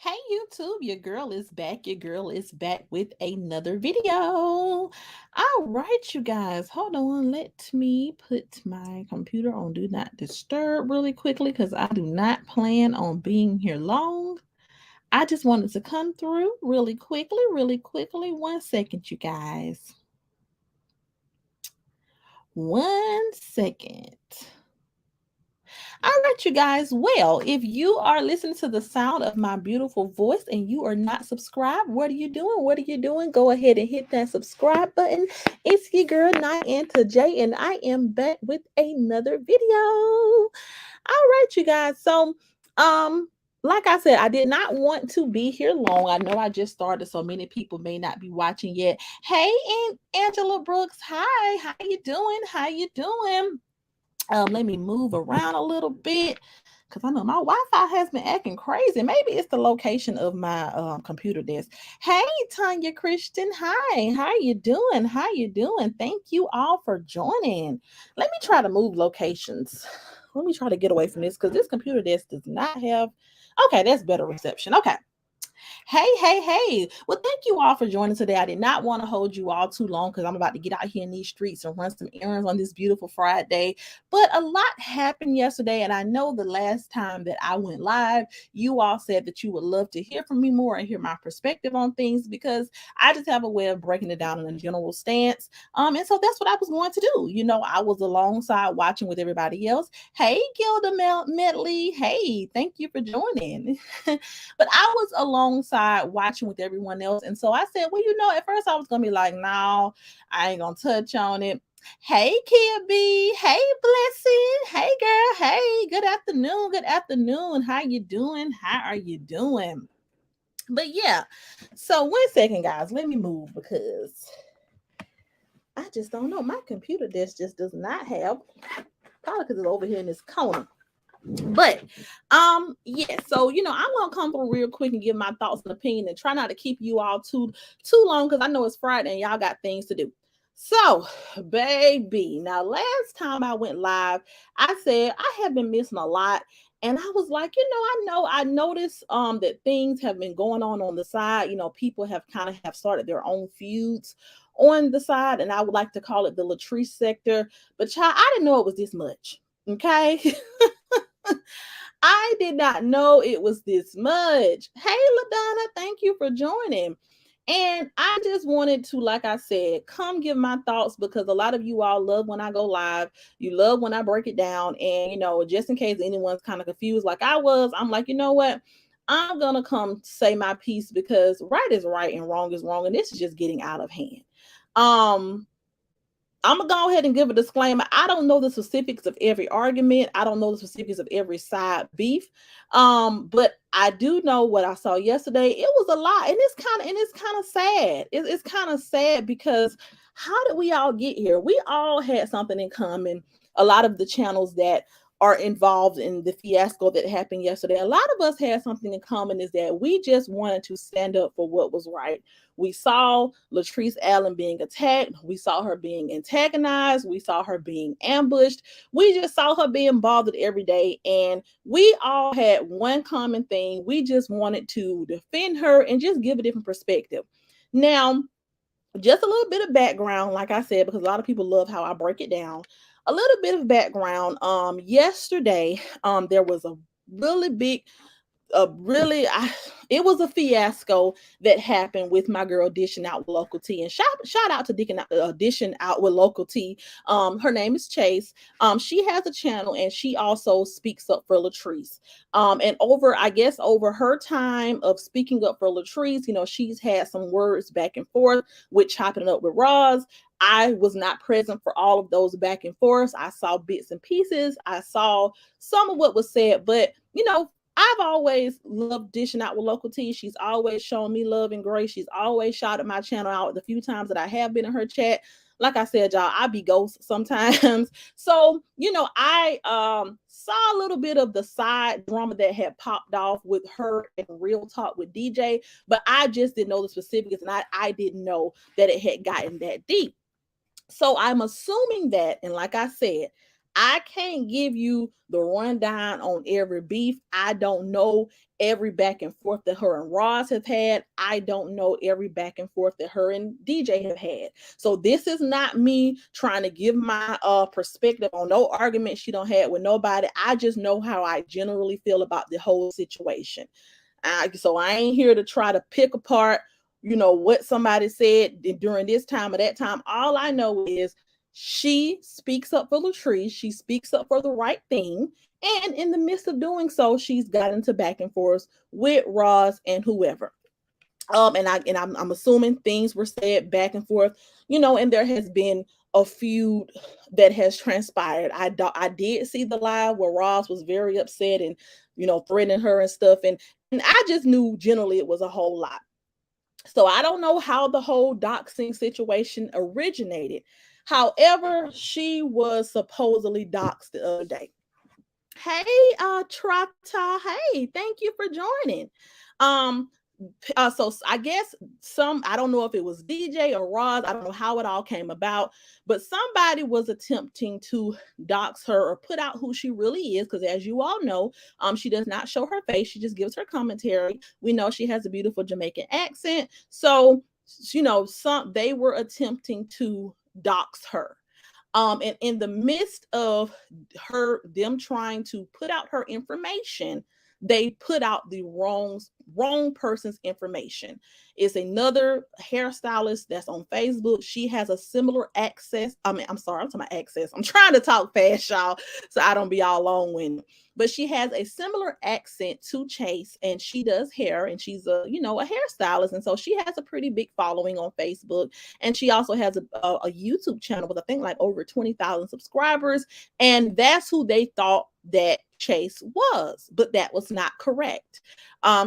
Hey YouTube, your girl is back. Your girl is back with another video. All right, you guys, hold on. Let me put my computer on do not disturb really quickly because I do not plan on being here long. I just wanted to come through really quickly, really quickly. 1 second, you guys. 1 second. All right, you guys. Well, if you are listening to the sound of my beautiful voice and you are not subscribed, what are you doing? What are you doing? Go ahead and hit that subscribe button. It's your girl, Nianta J, and I am back with another video. All right, you guys. So, like I said, I did not want to be here long. I know I just started, so many people may not be watching yet. Hey, and Angela Brooks. Hi, how you doing? How you doing? Let me move around a little bit because I know my Wi-Fi has been acting crazy. Maybe it's the location of my computer desk. Hey, Tanya Christian. Hi, how you doing? How you doing? Thank you all for joining. Let me try to move locations. Let me try to get away from this because this computer desk does not have. Okay, that's better reception. Okay. Hey, hey, hey. Well, thank you all for joining today. I did not want to hold you all too long because I'm about to get out here in these streets and run some errands on this beautiful Friday. But a lot happened yesterday, and I know the last time that I went live, you all said that you would love to hear from me more and hear my perspective on things because I just have a way of breaking it down in a general stance. And so that's what I was going to do. You know, I was alongside watching with everybody else. Hey, Gilda Medley. Hey, thank you for joining. But I was alongside watching with everyone else. And so I said, well, at first I was going to be like, no, I ain't going to touch on it. Hey, Kia B. Hey, Blessing. Hey, girl. Hey, good afternoon. Good afternoon. How you doing? How are you doing? But yeah, so 1 second, guys. Let me move because I just don't know. My computer desk just does not have, probably because it's over here in this corner. But yeah, so I'm gonna come through real quick and give my thoughts and opinion and try not to keep you all too long because I know it's Friday and y'all got things to do. So, baby, now last time I went live, I said I have been missing a lot. And I was like, I noticed that things have been going on the side. People have kind of have started their own feuds on the side, and I would like to call it the Latrice sector. But child, I didn't know it was this much. Okay. I did not know it was this much. Hey, LaDonna, thank you for joining. And I just wanted to, like I said, come give my thoughts because a lot of you all love when I go live. You love when I break it down. And, just in case anyone's kind of confused like I was, I'm like, you know what? I'm going to come say my piece because right is right and wrong is wrong. And this is just getting out of hand. I'm gonna go ahead and give a disclaimer. I don't know the specifics of every argument. I don't know the specifics of every side beef. But I do know what I saw yesterday. It was a lot, and it's kind of sad. It's kind of sad because how did we all get here? We all had something in common. A lot of the channels that are involved in the fiasco that happened yesterday. A lot of us had something in common is that we just wanted to stand up for what was right. We saw Latrice Allen being attacked. We saw her being antagonized. We saw her being ambushed. We just saw her being bothered every day. And we all had one common thing. We just wanted to defend her and just give a different perspective. Now, just a little bit of background, like I said, because a lot of people love how I break it down. A little bit of background. Yesterday, there was a really big it was a fiasco that happened with my girl dishing out with local tea, and shout out to dishing out with local tea. Her name is Chase. She has a channel and she also speaks up for Latrice. And over her time of speaking up for Latrice, she's had some words back and forth with chopping it up with Roz. I was not present for all of those back and forths. I saw bits and pieces. I saw some of what was said, but I've always loved dishing out with local tea. She's always shown me love and grace. She's always shouted my channel out the few times that I have been in her chat. Like I said, y'all, I be ghost sometimes. So, I saw a little bit of the side drama that had popped off with her and Real Talk with DJ, but I just didn't know the specifics, and I didn't know that it had gotten that deep. So I'm assuming that, and like I said, I can't give you the rundown on every beef. I don't know every back and forth that her and Ross have had. I don't know every back and forth that her and DJ have had. So this is not me trying to give my perspective on no argument she don't had with nobody. I just know how I generally feel about the whole situation. So I ain't here to try to pick apart, what somebody said during this time or that time. All I know is she speaks up for Latrice. She speaks up for the right thing. And in the midst of doing so, she's got into back and forth with Ross and whoever. I'm assuming things were said back and forth, and there has been a feud that has transpired. I did see the live where Ross was very upset and threatening her and stuff, and I just knew generally it was a whole lot. So I don't know how the whole doxing situation originated. However, she was supposedly doxed the other day. Hey, Trata. Hey, thank you for joining. Um, so I guess I don't know if it was DJ or Roz, I don't know how it all came about, but somebody was attempting to dox her or put out who she really is, because as you all know, she does not show her face, she just gives her commentary. We know she has a beautiful Jamaican accent, so they were attempting to dox her. And in the midst of them trying to put out her information, they put out the wrong person's information. It's another hairstylist that's on Facebook. She has a similar access. I'm sorry, I'm talking about access. I'm trying to talk fast, y'all, so I don't be all long-winded. But she has a similar accent to Chase, and she does hair, and she's a hairstylist, and so she has a pretty big following on Facebook, and she also has a YouTube channel with I think like over 20,000 subscribers, and that's who they thought that Chase was, but that was not correct.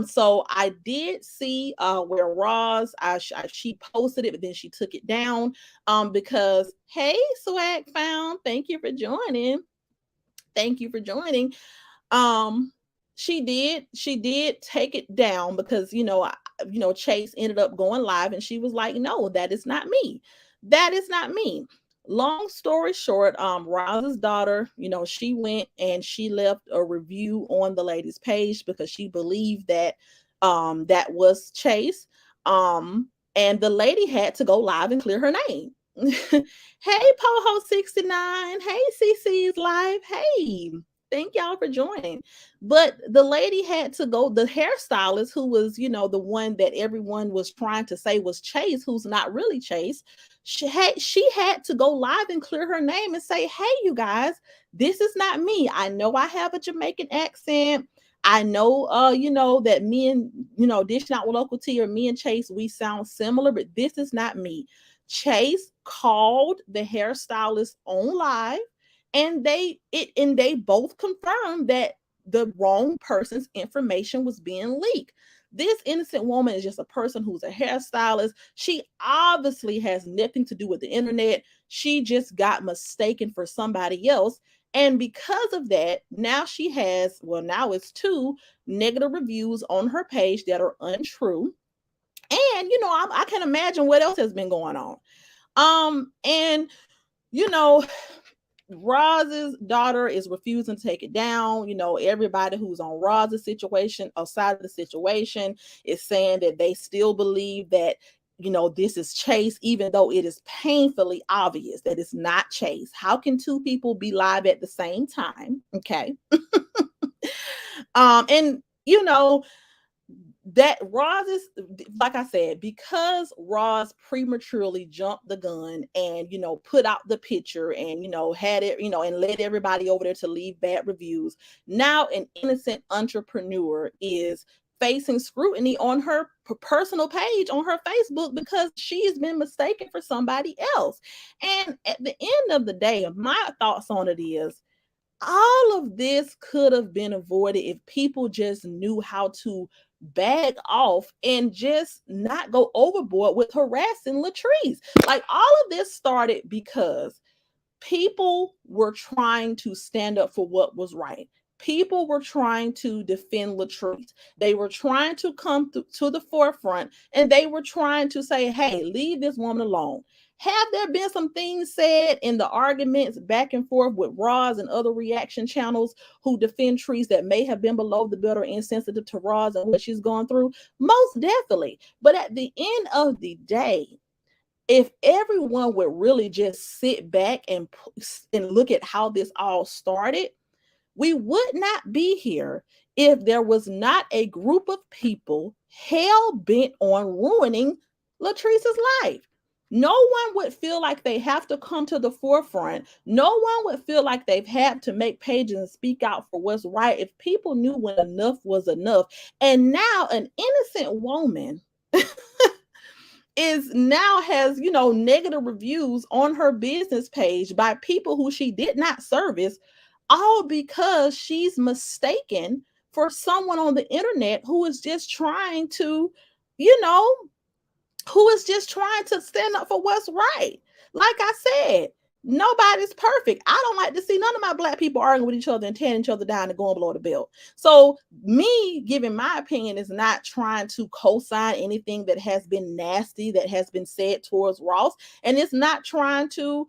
So I did see where Roz, she posted it, but then she took it down because, hey, Swag Found, thank you for joining. Thank you for joining. She did take it down because Chase ended up going live and she was like, no, that is not me. That is not me. Long story short, Roz's daughter, she went and she left a review on the lady's page because she believed that that was Chase. And the lady had to go live and clear her name. Hey, Poho69. Hey, CC's live. Hey, thank y'all for joining. But the lady had to go, the hairstylist, who was, the one that everyone was trying to say was Chase, who's not really Chase. She had to go live and clear her name and say, hey, you guys, this is not me. I know I have a Jamaican accent. I know, that me and, Dishing Out with Local T, or me and Chase, we sound similar, but this is not me. Chase called the hairstylist on live, and they both confirmed that the wrong person's information was being leaked. This innocent woman is just a person who's a hairstylist. She obviously has nothing to do with the internet. She just got mistaken for somebody else. And because of that, now now it's 2 negative reviews on her page that are untrue. And I can imagine what else has been going on. And Roz's daughter is refusing to take it down. Everybody who's on Roz's situation or side of the situation is saying that they still believe that this is Chase, even though it is painfully obvious that it's not Chase. How can 2 people be live at the same time? Okay. And that Roz is, like I said, because Roz prematurely jumped the gun and put out the picture and had it and led everybody over there to leave bad reviews. Now an innocent entrepreneur is facing scrutiny on her personal page on her Facebook because she has been mistaken for somebody else. And at the end of the day, my thoughts on it is, all of this could have been avoided if people just knew how to bag off and just not go overboard with harassing Latrice. Like, all of this started because people were trying to stand up for what was right. People were trying to defend Latrice. They were trying to come to the forefront, and they were trying to say, hey, leave this woman alone. Have there been some things said in the arguments back and forth with Roz and other reaction channels who defend Trees that may have been below the belt or insensitive to Roz and what she's gone through? Most definitely. But at the end of the day, if everyone would really just sit back and look at how this all started, we would not be here if there was not a group of people hell bent on ruining Latrice's life. No one would feel like they have to come to the forefront. No one would feel like they've had to make pages and speak out for what's right if people knew when enough was enough. And now an innocent woman is now has, negative reviews on her business page by people who she did not service, all because she's mistaken for someone on the internet who is just trying to, you know, who is just trying to stand up for what's right. Like I said, nobody's perfect. I don't like to see none of my black people arguing with each other and tearing each other down and going below the belt. So me giving my opinion is not trying to co-sign anything that has been nasty that has been said towards Ross, and it's not trying to,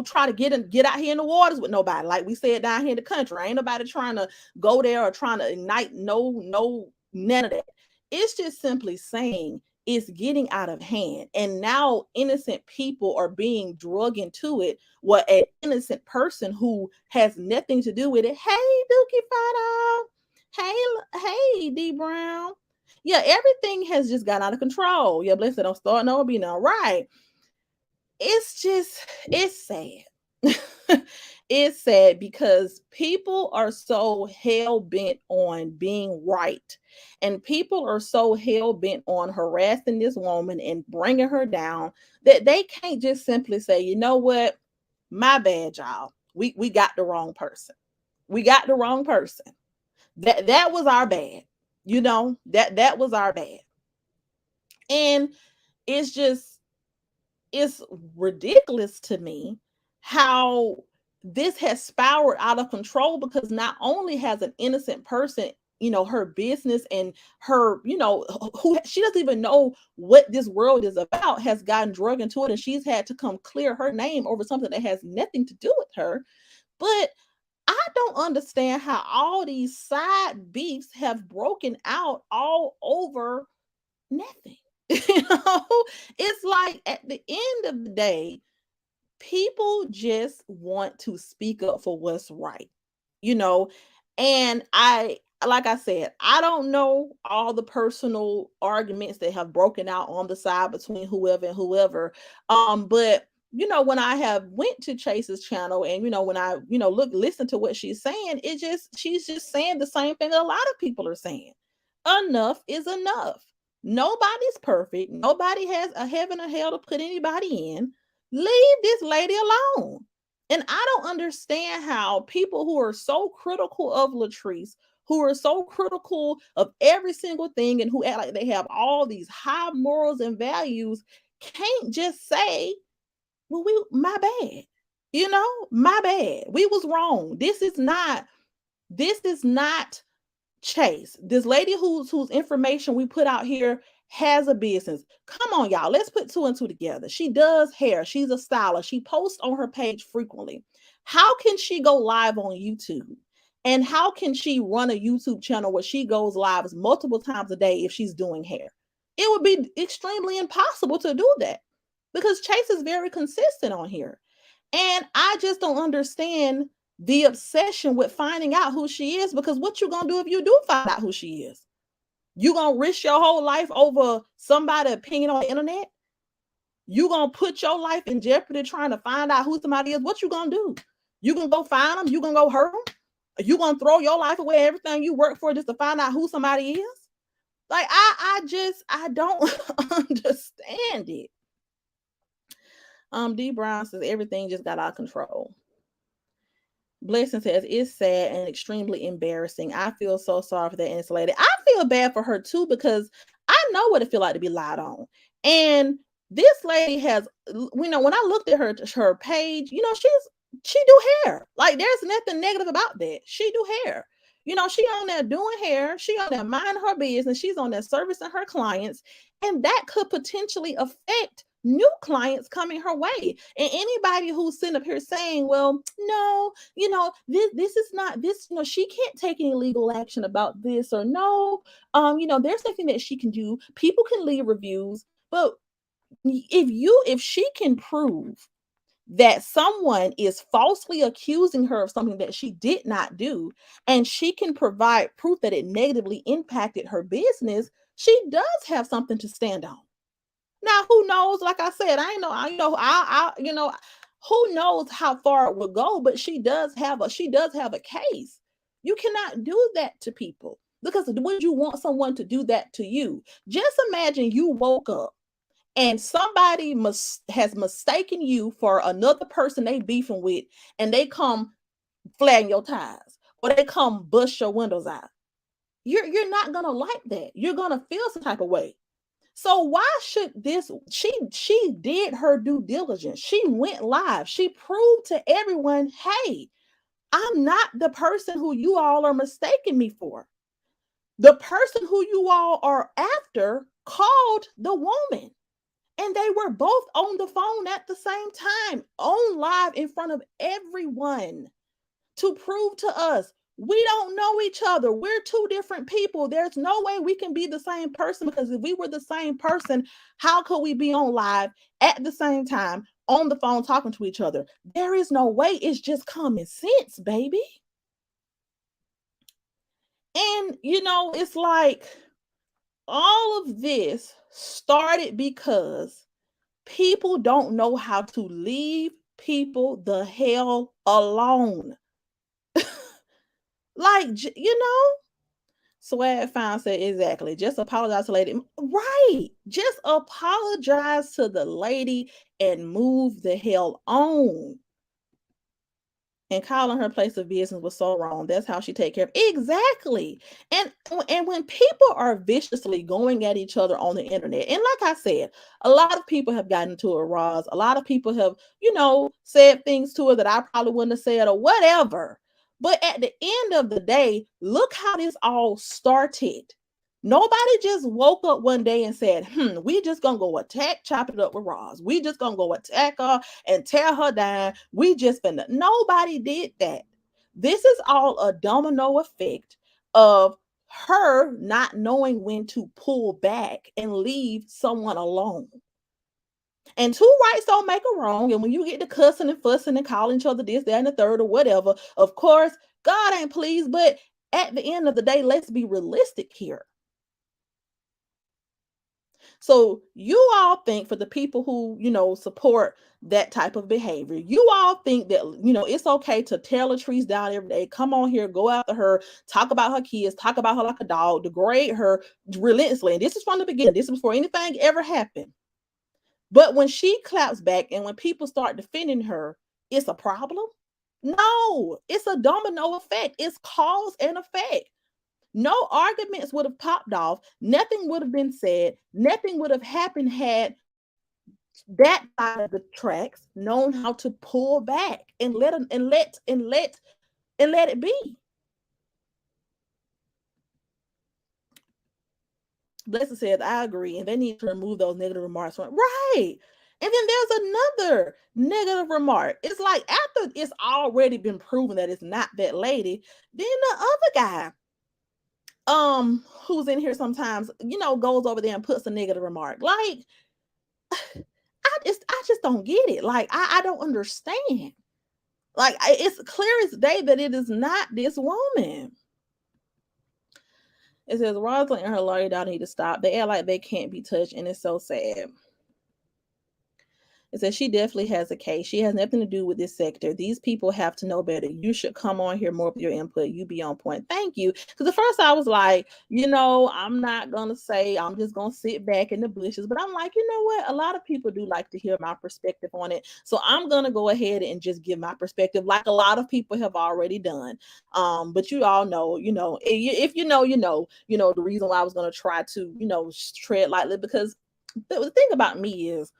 try to get out here in the waters with nobody. Like we said down here in the country, ain't nobody trying to go there or trying to ignite none of that. It's just simply saying it's getting out of hand. And now innocent people are being drugged into it. What an innocent person who has nothing to do with it. Hey, Dookie Fido. Hey, D Brown. Yeah, everything has just got out of control. Yeah, blessed don't start, no, be no right. It's sad. It's sad because people are so hell bent on being right, and people are so hell bent on harassing this woman and bringing her down that they can't just simply say, you know what, my bad, y'all. We got the wrong person. We got the wrong person. That was our bad. That was our bad. And it's just it's ridiculous to me how this has spiraled out of control, because not only has an innocent person, her business and her, who she doesn't even know what this world is about, has gotten drugged into it, and she's had to come clear her name over something that has nothing to do with her. But I don't understand how all these side beefs have broken out all over nothing. It's like at the end of the day, people just want to speak up for what's right, you know. And like I said, I don't know all the personal arguments that have broken out on the side between whoever and whoever. But when I have went to Chase's channel and when I listen to what she's saying, she's just saying the same thing a lot of people are saying. Enough is enough. Nobody's perfect. Nobody has a heaven or hell to put anybody in. Leave this lady alone. And I don't understand how people who are so critical of Latrice, who are so critical of every single thing, and who act like they have all these high morals and values, can't just say, well, my bad. My bad. We was wrong. This is not Chase. This lady whose information we put out here has a business. Come on, y'all. Let's put two and two together. She does hair. She's a stylist. She posts on her page frequently. How can she go live on YouTube? And how can she run a YouTube channel where she goes live multiple times a day if she's doing hair? It would be extremely impossible to do that, because Chase is very consistent on here. And I just don't understand the obsession with finding out who she is, because what you gonna do if you do find out who she is? You gonna risk your whole life over somebody's opinion on the internet? You gonna put your life in jeopardy trying to find out who somebody is? What you gonna do? You gonna go find them? You gonna go hurt them? Are you gonna throw your life away, everything you work for, just to find out who somebody is? Like I don't understand it. D Brown says everything just got out of control. Blessing says it's sad and extremely embarrassing. I feel so sorry for that innocent lady. I feel bad for her too, because I know what it feels like to be lied on. And this lady has, when I looked at her page, she do hair. Like, there's nothing negative about that. She do hair. She on there doing hair, she on there minding her business, she's on there servicing her clients, and that could potentially affect new clients coming her way. And anybody who's sitting up here saying, well, no, this is not this, she can't take any legal action about this, or no, there's nothing that she can do. People can leave reviews, but if she can prove that someone is falsely accusing her of something that she did not do, and she can provide proof that it negatively impacted her business, she does have something to stand on. Now, who knows? Like I said, I know, who knows how far it will go, but she does have a case. You cannot do that to people, because would you want someone to do that to you? Just imagine you woke up and somebody has mistaken you for another person they beefing with, and they come flatten your tires, or they come bust your windows out. You're not gonna like that. You're gonna feel some type of way. So why should this? She did her due diligence. She went live. She proved to everyone, hey, I'm not the person who you all are mistaking me for. The person who you all are after called the woman, and they were both on the phone at the same time, on live in front of everyone, to prove to us we don't know each other. We're two different people. There's no way we can be the same person, because if we were the same person, how could we be on live at the same time on the phone talking to each other? There is no way. It's just common sense, baby. And it's like all of this started because people don't know how to leave people the hell alone. Like, Swag Found said, exactly. Just apologize to the lady. Right. Just apologize to the lady and move the hell on. And calling her place of business was so wrong. That's how she take care of exactly. And when people are viciously going at each other on the internet, and like I said, a lot of people have gotten to her, Roz. A lot of people have, said things to her that I probably wouldn't have said, or whatever. But at the end of the day, look how this all started. Nobody just woke up one day and said, we just gonna go attack, chop it up with Roz. We just gonna go attack her and tear her down. We just finna. Nobody did that. This is all a domino effect of her not knowing when to pull back and leave someone alone. And two rights don't make a wrong. And when you get to cussing and fussing and calling each other this, that, and the third, or whatever, of course, God ain't pleased. But at the end of the day, let's be realistic here. So you all think, for the people who, support that type of behavior, you all think that, it's okay to tear Latrice down every day, come on here, go after her, talk about her kids, talk about her like a dog, degrade her relentlessly. And this is from the beginning. This is before anything ever happened. But when she claps back and when people start defending her, it's a problem? No, it's a domino effect. It's cause and effect. No arguments would have popped off. Nothing would have been said. Nothing would have happened had that side of the tracks known how to pull back and let it be. Blessed says, I agree, and they need to remove those negative remarks from right. And then there's another negative remark. It's like, after it's already been proven that it's not that lady, then the other guy, who's in here sometimes, goes over there and puts a negative remark. Like, I just don't get it. Like, I don't understand. Like, it's clear as day that it is not this woman. It says Rosalind and her lawyer don't need to stop. They act like they can't be touched, and it's so sad. It says she definitely has a case. She has nothing to do with this sector. These people have to know better. You should come on here more with your input. You be on point. Thank you. Because at first I was like, I'm not going to say, I'm just going to sit back in the bushes. But I'm like, you know what? A lot of people do like to hear my perspective on it. So I'm going to go ahead and just give my perspective, like a lot of people have already done. But you all know, if the reason why I was going to try to, tread lightly, because the thing about me is,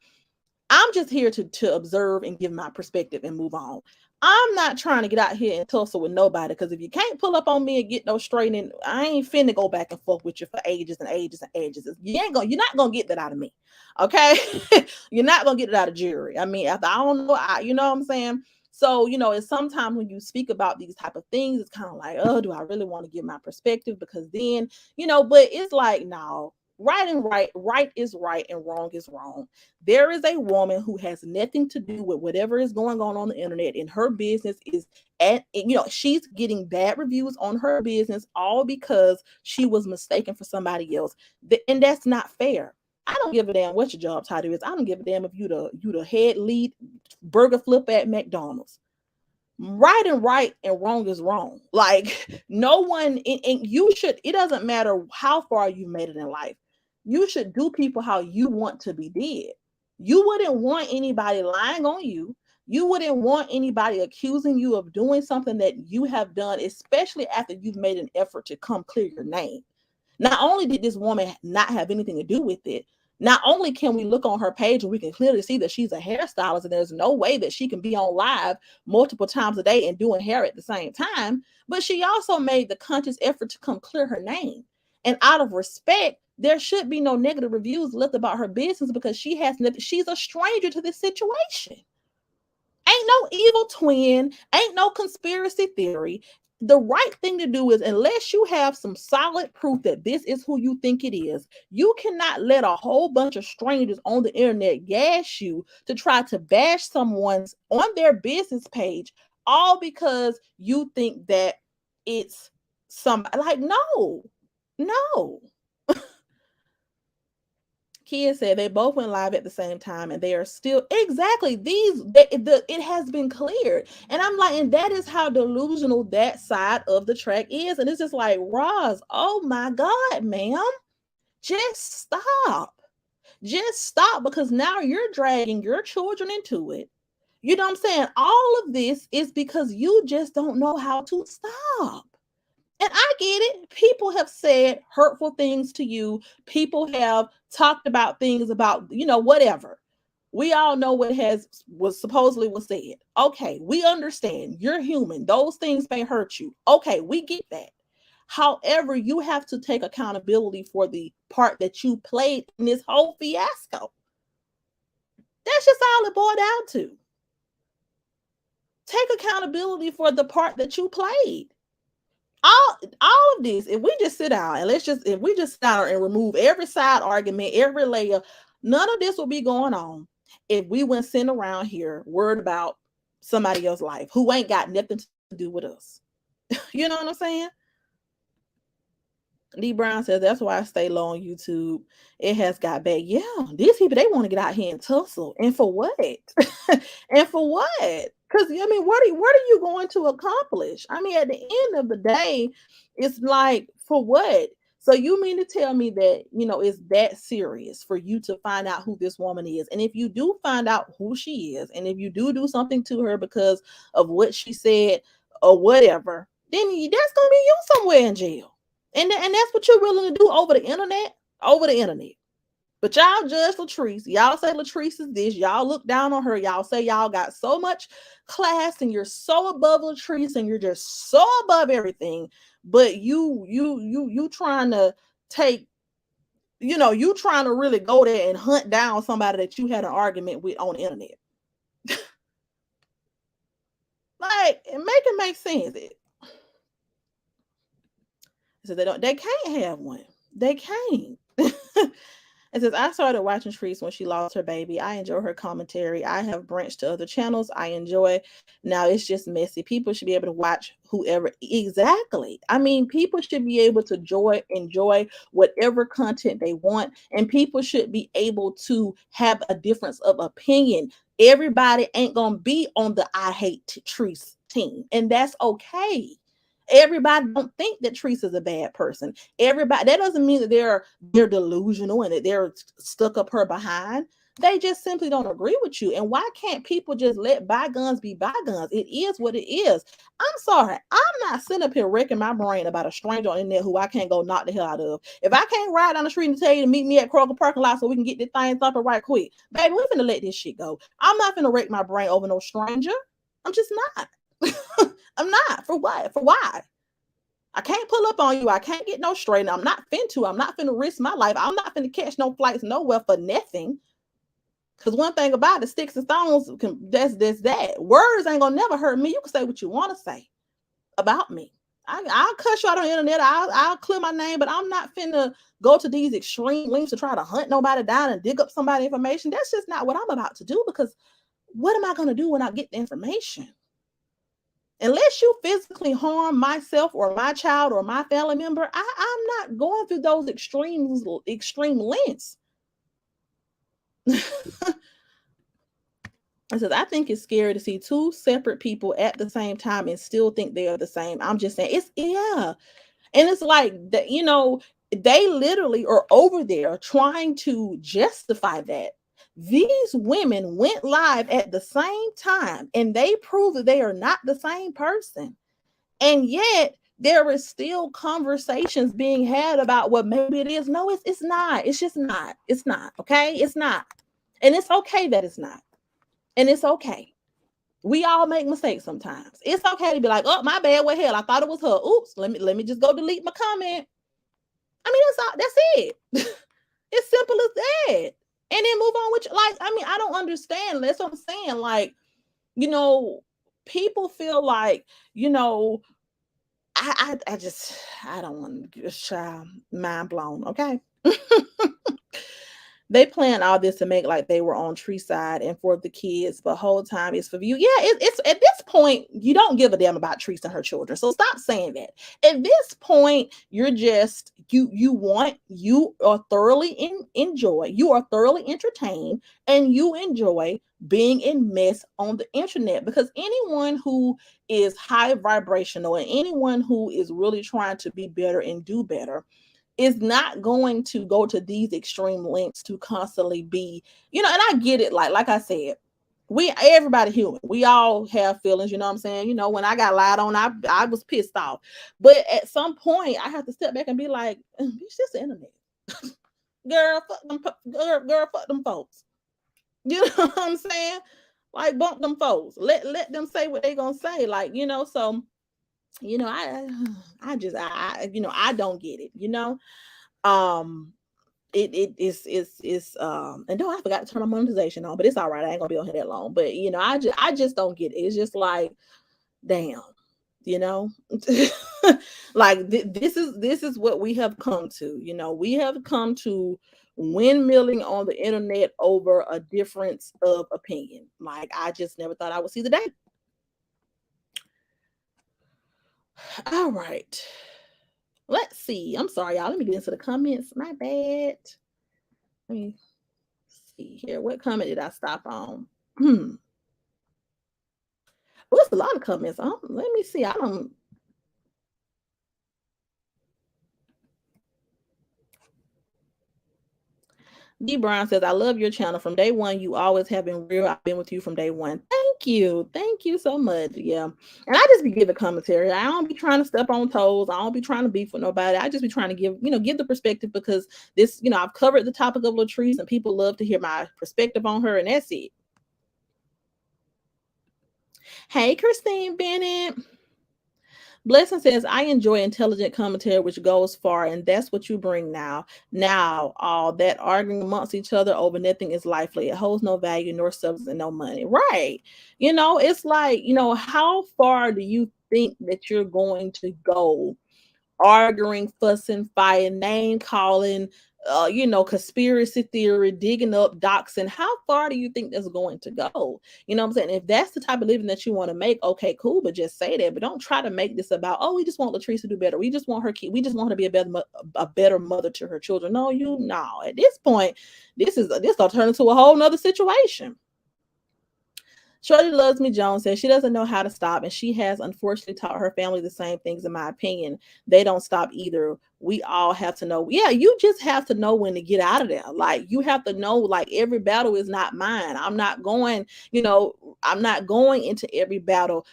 I'm just here to observe and give my perspective and move on. I'm not trying to get out here and tussle with nobody, because if you can't pull up on me and get no straightening, I ain't finna go back and forth with you for ages and ages and ages. You're not gonna get that out of me. Okay. You're not gonna get it out of jury. I mean, after I don't know, you know what I'm saying? So, it's sometimes when you speak about these type of things, it's kind of like, oh, do I really want to give my perspective? Because then, but it's like, no, right is right and wrong is wrong. There is a woman who has nothing to do with whatever is going on the internet, and her business is she's getting bad reviews on her business, all because she was mistaken for somebody else. And that's not fair. I don't give a damn what your job title is. I don't give a damn if you the head lead burger flip at McDonald's. Right and wrong is wrong. Like, no one, and you should, it doesn't matter how far you made it in life. You should do people how you want to be did. You wouldn't want anybody lying on you. You wouldn't want anybody accusing you of doing something that you have done, especially after you've made an effort to come clear your name. Not only did this woman not have anything to do with it, not only can we look on her page and we can clearly see that she's a hairstylist, and there's no way that she can be on live multiple times a day and doing hair at the same time, but she also made the conscious effort to come clear her name. And out of respect, there should be no negative reviews left about her business, because she's a stranger to this situation. Ain't no evil twin, ain't no conspiracy theory. The right thing to do is, unless you have some solid proof that this is who you think it is, you cannot let a whole bunch of strangers on the internet gas you to try to bash someone's on their business page, all because you think that it's somebody. Like, no. Kids said they both went live at the same time, and they are still exactly it has been cleared. And I'm like, and that is how delusional that side of the track is. And it's just like, Roz, oh my God, ma'am, just stop. Just stop, because now you're dragging your children into it. You know what I'm saying? All of this is because you just don't know how to stop. And I get it. People have said hurtful things to you. People have talked about things about, whatever. We all know what was supposedly was said. Okay, we understand. You're human. Those things may hurt you. Okay, we get that. However, you have to take accountability for the part that you played in this whole fiasco. That's just all it boiled down to. Take accountability for the part that you played. All of this, if we just sit down and if we just sit down and remove every side argument, every layer, none of this will be going on if we went sitting around here worried about somebody else's life who ain't got nothing to do with us. You know what I'm saying? D Brown says that's why I stay low on YouTube. It has got bad. Yeah, these people, they want to get out here and tussle. And for what? And for what? Because I mean, what are you going to accomplish? I mean, at the end of the day, it's like, for what? So you mean to tell me that, it's that serious for you to find out who this woman is? And if you do find out who she is, and if you do something to her because of what she said or whatever, then that's gonna be you somewhere in jail. And that's what you're willing to do over the internet? Over the internet. But y'all judge Latrice. Y'all say Latrice is this. Y'all look down on her. Y'all say y'all got so much class and you're so above Latrice and you're just so above everything. But you trying to take, you trying to really go there and hunt down somebody that you had an argument with on the internet. Like, it make sense. So they can't have one. They can't. It says, I started watching Treese when she lost her baby. I enjoy her commentary. I have branched to other channels. I enjoy. Now it's just messy. People should be able to watch whoever. Exactly. I mean, people should be able to enjoy whatever content they want. And people should be able to have a difference of opinion. Everybody ain't going to be on the I hate Treese team. And that's okay. Everybody don't think that Teresa is a bad person. Everybody, that doesn't mean that they're delusional and that they're stuck up her behind. They just simply don't agree with you. And why can't people just let bygones be bygones? It is what it is. I'm sorry. I'm not sitting up here wrecking my brain about a stranger on the internet who I can't go knock the hell out of. If I can't ride down the street and tell you to meet me at Kroger parking lot so we can get this thing thumping right quick, baby, we're finna let this shit go. I'm not finna wreck my brain over no stranger. I'm just not. I'm not. For what? For why? I can't pull up on you. I can't get no straight. I'm not finna. I'm not finna risk my life. I'm not finna catch no flights nowhere for nothing. Because one thing about it, sticks and stones, that's that. Words ain't gonna never hurt me. You can say what you want to say about me. I'll cuss you out on the internet. I'll clear my name, but I'm not finna go to these extreme lengths to try to hunt nobody down and dig up somebody's information. That's just not what I'm about to do, because what am I gonna do when I get the information? Unless you physically harm myself or my child or my family member, I'm not going through those extreme lengths. It says, I think it's scary to see two separate people at the same time and still think they are the same. I'm just saying, it's, yeah. And it's like that, they literally are over there trying to justify that. These women went live at the same time and they prove that they are not the same person. And yet there is still conversations being had about what maybe it is. No, it's not. It's just not. It's not. Okay. It's not. And it's okay that it's not. And it's okay. We all make mistakes sometimes. It's okay to be like, oh, my bad. What hell? I thought it was her. Oops. Let me just go delete my comment. I mean, that's it. It's simple as that. And then move on with I don't understand. That's what I'm saying. Like, people feel like, I don't want to child mind blown. Okay. They plan all this to make like they were on tree side and for the kids, but whole time it's for you. Yeah, it's at this point you don't give a damn about Trees and her children. So stop saying that. At this point, you're just you are thoroughly enjoy. You are thoroughly entertained, and you enjoy being in mess on the internet, because anyone who is high vibrational and anyone who is really trying to be better and do better is not going to go to these extreme lengths to constantly be, and I get it. Like I said, everybody human. We all have feelings, you know what I'm saying? When I got lied on, I was pissed off. But at some point I have to step back and be like, it's just the internet. Girl, fuck them girl, fuck them folks. You know what I'm saying? Like, bump them folks. Let them say what they gonna say. Like, so I don't get it, um and no, I forgot to turn my monetization on, but it's all right. I ain't gonna be on here that long. But I just don't get it. It's just like, damn, you know like this is what we have come to. We have come to windmilling on the internet over a difference of opinion. Like, I just never thought I would see the day. All right. Let's see. I'm sorry, y'all. Let me get into the comments. My bad. Let me see here. What comment did I stop on? Well, it's a lot of comments. Let me see. I don't. D Brown says, I love your channel from day one. You always have been real. I've been with you from day one. Thank you. Thank you so much. Yeah. And I just be giving commentary. I don't be trying to step on toes. I don't be trying to beef with nobody. I just be trying to give the perspective, because this, I've covered the topic of Latrice and people love to hear my perspective on her, and that's it. Hey, Christine Bennett. Blessing says, I enjoy intelligent commentary which goes far, and that's what you bring now. Now, all that arguing amongst each other over nothing is lively. It holds no value, nor substance, and no money. Right. It's like, how far do you think that you're going to go arguing, fussing, fighting, name calling, conspiracy theory, digging up, doxing? How far do you think that's going to go? You know what I'm saying? If that's the type of living that you want to make, okay, cool, but just say that. But don't try to make this about, oh, we just want Latrice to do better. We just want her kid. We just want her to be a better mother to her children. No, at this point, this will turn into a whole nother situation. Shorty Loves Me Jones says she doesn't know how to stop, and she has unfortunately taught her family the same things. In my opinion, they don't stop either. We all have to know. Yeah, you just have to know when to get out of there. Like, you have to know, like, every battle is not mine. I'm not going into every battle,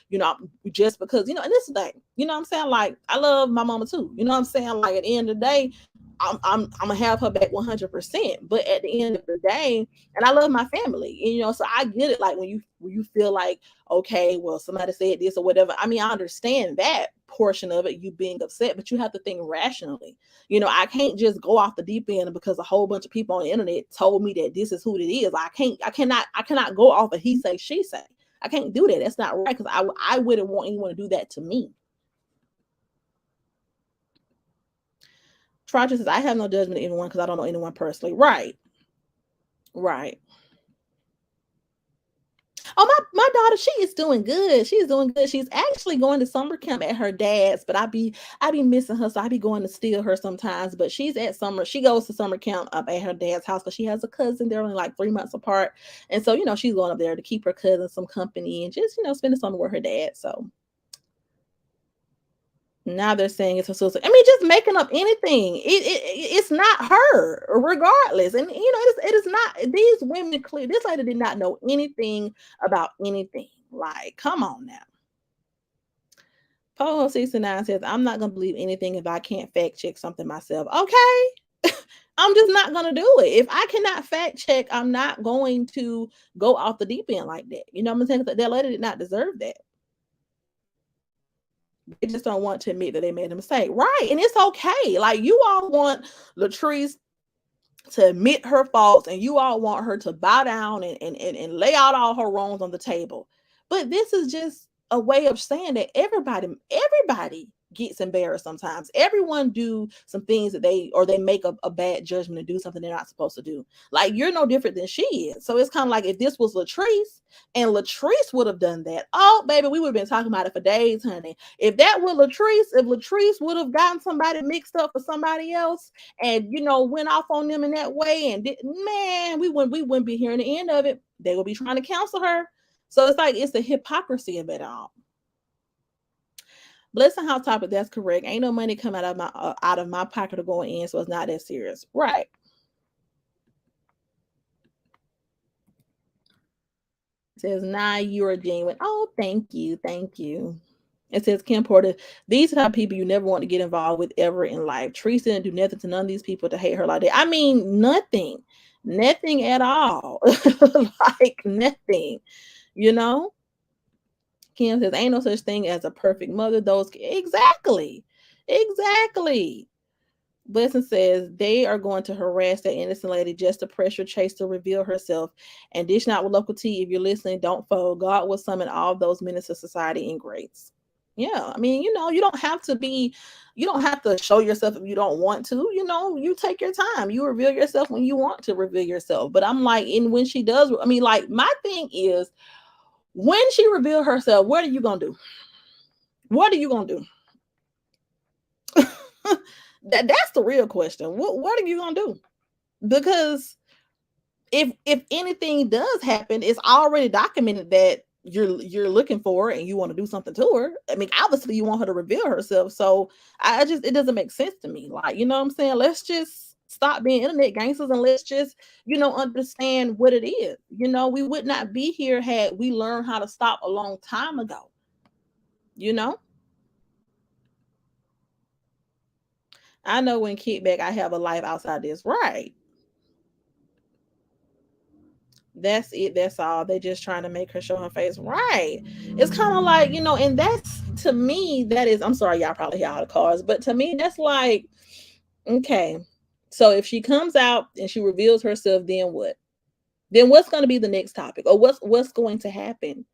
just because, and this is the thing, what I'm saying? Like, I love my mama too. You know what I'm saying? Like, at the end of the day, I'm gonna have her back 100%. But at the end of the day, and I love my family, and, so I get it. Like when you feel like, okay, well, somebody said this or whatever. I mean, I understand that portion of it, you being upset, but you have to think rationally. I can't just go off the deep end because a whole bunch of people on the internet told me that this is who it is. I cannot go off of he say, she say. I can't do that. That's not right, because I wouldn't want anyone to do that to me. Try says, I have no judgment of anyone because I don't know anyone personally. Right. Right. Oh, my daughter, she is doing good. She's doing good. She's actually going to summer camp at her dad's, but I be missing her, so I be going to steal her sometimes. But she's at summer. She goes to summer camp up at her dad's house because she has a cousin. They're only like 3 months apart, and so she's going up there to keep her cousin some company and just spend the summer with her dad. So now they're saying it's her sister. I mean, just making up anything. It's not her, regardless. And it is not. These women clear. This lady did not know anything about anything. Like, come on now. Poho 69 says, I'm not gonna believe anything if I can't fact check something myself. Okay. I'm just not gonna do it. If I cannot fact check, I'm not going to go off the deep end like that. You know what I'm saying? That lady did not deserve that. They just don't want to admit that they made a mistake. Right. And it's okay. Like, you all want Latrice to admit her faults, and you all want her to bow down and lay out all her wrongs on the table. But this is just a way of saying that everybody gets embarrassed sometimes. Everyone do some things that they make a bad judgment and do something they're not supposed to do. Like, you're no different than she is. So it's kind of like, if this was Latrice and Latrice would have done that, oh baby, we would have been talking about it for days, honey. If that was Latrice, if Latrice would have gotten somebody mixed up for somebody else and went off on them in that way, and man, we wouldn't be hearing the end of it. They would be trying to counsel her. So it's like, it's the hypocrisy of it all. Blessing Hot Topic, that's correct. Ain't no money coming out of my pocket or going in, so it's not that serious. Right. It says, nah, you're genuine. Oh, thank you. Thank you. It says, Kim Porter, these are the type of people you never want to get involved with ever in life. Teresa didn't do nothing to none of these people to hate her like that. I mean, nothing. Nothing at all. Like, nothing. Kim says, ain't no such thing as a perfect mother. Those exactly. Blessing says, they are going to harass that innocent lady just to pressure Chase to reveal herself and dish not with local tea. If you're listening, don't fold. God will summon all those ministers of society and greats. Yeah, I mean, you don't have to show yourself if you don't want to. You take your time. You reveal yourself when you want to reveal yourself. But I'm like, and when she does, I mean, like, my thing is, when she reveal herself, what are you gonna do? What are you gonna do? That's the real question. What are you gonna do? Because if anything does happen, it's already documented that you're looking for her and you want to do something to her. I mean, obviously you want her to reveal herself. So it doesn't make sense to me. Like, you know what I'm saying? Let's just stop being internet gangsters and let's just, understand what it is. We would not be here had we learned how to stop a long time ago. I know when kickback, I have a life outside this. Right. That's it. That's all. They just trying to make her show her face. Right. It's kind of like, and that's, to me, that is, I'm sorry, y'all probably hear all the cars, but to me, that's like, okay. So if she comes out and she reveals herself, then what? Then what's going to be the next topic? Or what's going to happen?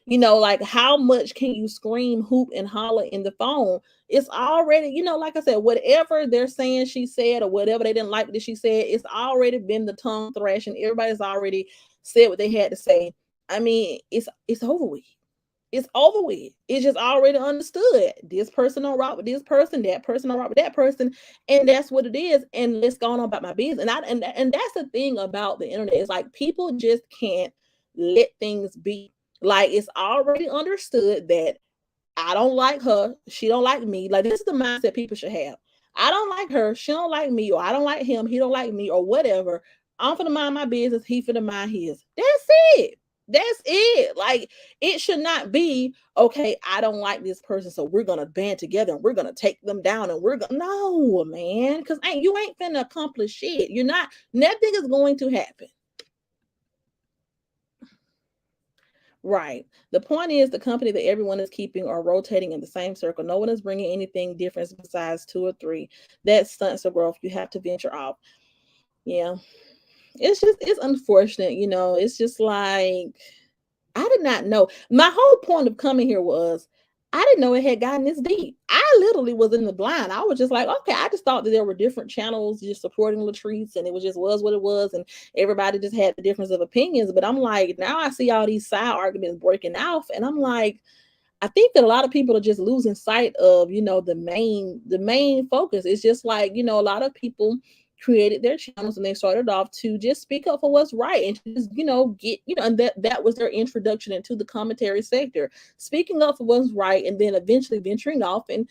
Like, how much can you scream, hoop, and holler in the phone? It's already, like I said, whatever they're saying she said or whatever they didn't like that she said, it's already been the tongue thrashing. Everybody's already said what they had to say. I mean, it's over with. It's over with. It's just already understood. This person don't rock with this person, that person don't rock with that person, and that's what it is. And let's go on about my business. And that's the thing about the internet. It's like, people just can't let things be. Like, it's already understood that I don't like her, she don't like me. Like, this is the mindset people should have. I don't like her, she don't like me, or I don't like him, he don't like me, or whatever. I'm finna mind my business, he finna mind his. That's it. That's it. Like, it should not be, okay, I don't like this person, so we're gonna band together and we're gonna take them down and we're gonna, no, man, because you ain't finna accomplish shit. You're not, nothing is going to happen. Right. The point is, the company that everyone is keeping or rotating in the same circle. No one is bringing anything different besides two or three. That stunts the growth. You have to venture off. Yeah. It's unfortunate, it's just like, I did not know. My whole point of coming here was, I didn't know it had gotten this deep. I literally was in the blind. I was just like, okay, I just thought that there were different channels just supporting Latrice, and it was what it was, and everybody just had the difference of opinions. But I'm like, now I see all these side arguments breaking off, and I'm like, I think that a lot of people are just losing sight of, the main focus. It's just like, a lot of people created their channels and they started off to just speak up for what's right and just, get, and that was their introduction into the commentary sector, speaking up for what's right, and then eventually venturing off and,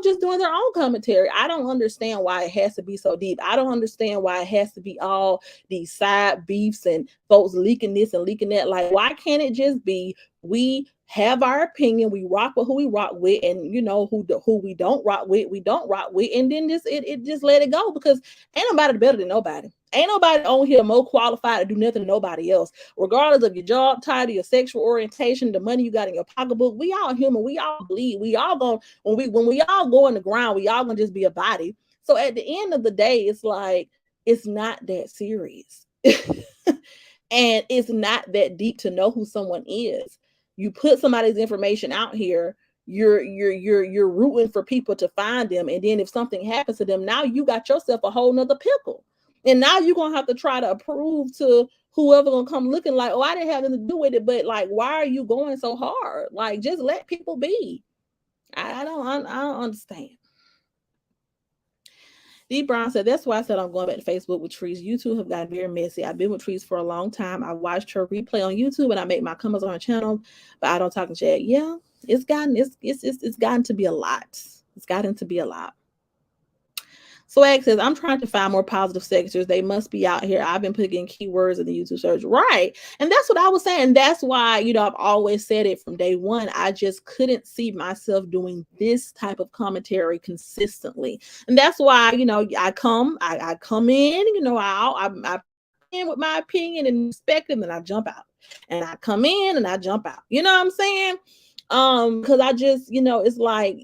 just doing their own commentary. I don't understand why it has to be so deep. I don't understand why it has to be all these side beefs and folks leaking this and leaking that. Like, why can't it just be, we have our opinion, we rock with who we rock with, and who we don't rock with, we don't rock with, and then it just let it go, because ain't nobody better than nobody. Ain't nobody on here more qualified to do nothing than nobody else, regardless of your job title, your sexual orientation, the money you got in your pocketbook. We all human, we all bleed, we all going, when we all go in the ground, we all gonna just be a body. So at the end of the day, it's like, it's not that serious. And it's not that deep to know who someone is. You put somebody's information out here, you're rooting for people to find them, and then if something happens to them, now you got yourself a whole nother pickle, and now you're gonna have to try to prove to whoever gonna come looking like, oh, I didn't have anything to do with it. But like, why are you going so hard? Like, just let people be. I don't understand. D. Brown said, that's why I said I'm going back to Facebook with Trees. YouTube have gotten very messy. I've been with Trees for a long time. I watched her replay on YouTube and I make my comments on her channel, but I don't talk in chat. Yeah, it's gotten to be a lot. It's gotten to be a lot. Swag says, I'm trying to find more positive sectors. They must be out here. I've been putting keywords in the YouTube search. Right. And that's what I was saying. That's why, I've always said it from day one. I just couldn't see myself doing this type of commentary consistently. And that's why, I come in, I in with my opinion and perspective, and I jump out. And I come in and I jump out. You know what I'm saying? Because I just, it's like,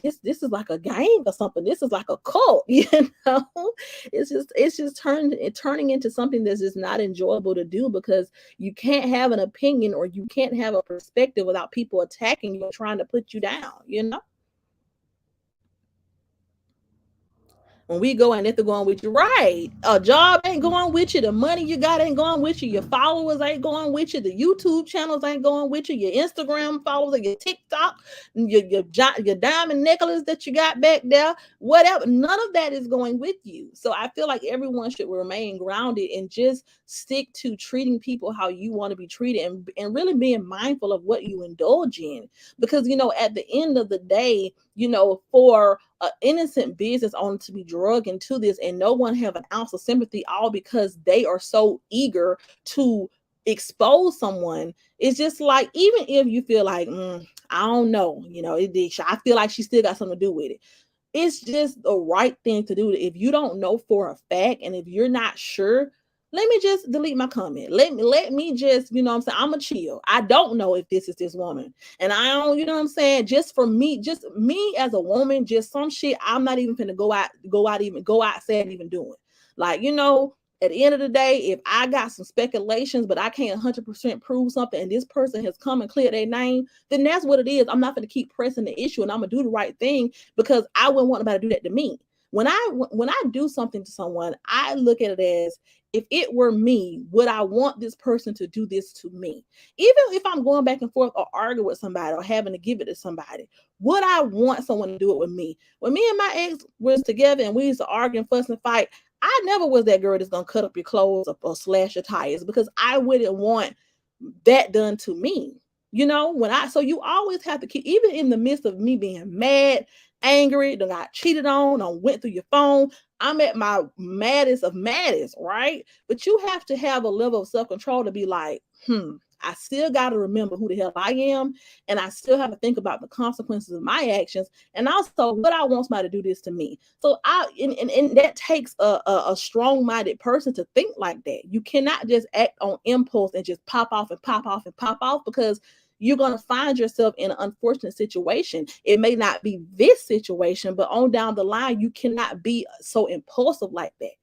this is like a game or something. This is like a cult. It's just turning into something that's just not enjoyable to do, because you can't have an opinion or you can't have a perspective without people attacking you and trying to put you down. When we go, and if they're going with you, right? A job ain't going with you. The money you got ain't going with you. Your followers ain't going with you. The YouTube channels ain't going with you. Your Instagram followers, your TikTok, your diamond necklace that you got back there, whatever. None of that is going with you. So I feel like everyone should remain grounded and just stick to treating people how you want to be treated, and really being mindful of what you indulge in. Because, at the end of the day, for an innocent business owner to be drugged into this and no one have an ounce of sympathy, all because they are so eager to expose someone, it's just like, even if you feel like, I don't know, I feel like she still got something to do with it. It's just the right thing to do. If you don't know for a fact, and if you're not sure, let me just delete my comment. Let me just, I'm saying, I'm a chill. I don't know if this is this woman. And I don't, I'm saying, just for me, just me as a woman, just some shit I'm not even finna go outside and even doing. Like, at the end of the day, if I got some speculations, but I can't 100% prove something, and this person has come and cleared their name, then that's what it is. I'm not going to keep pressing the issue, and I'm going to do the right thing, because I wouldn't want nobody to do that to me. When I do something to someone, I look at it as, if it were me, would I want this person to do this to me? Even if I'm going back and forth or arguing with somebody or having to give it to somebody, would I want someone to do it with me? When me and my ex was together and we used to argue and fuss and fight, I never was that girl that's going to cut up your clothes or slash your tires, because I wouldn't want that done to me. So you always have to keep, even in the midst of me being mad, angry, that got cheated on went through your phone, I'm at my maddest of maddest, right? But you have to have a level of self-control to be like, I still got to remember who the hell I am, and I still have to think about the consequences of my actions, and also what I want somebody to do this to me. So and that takes a strong-minded person to think like that. You cannot just act on impulse and just pop off and pop off and pop off, because you're going to find yourself in an unfortunate situation. It may not be this situation, but on down the line, you cannot be so impulsive like that.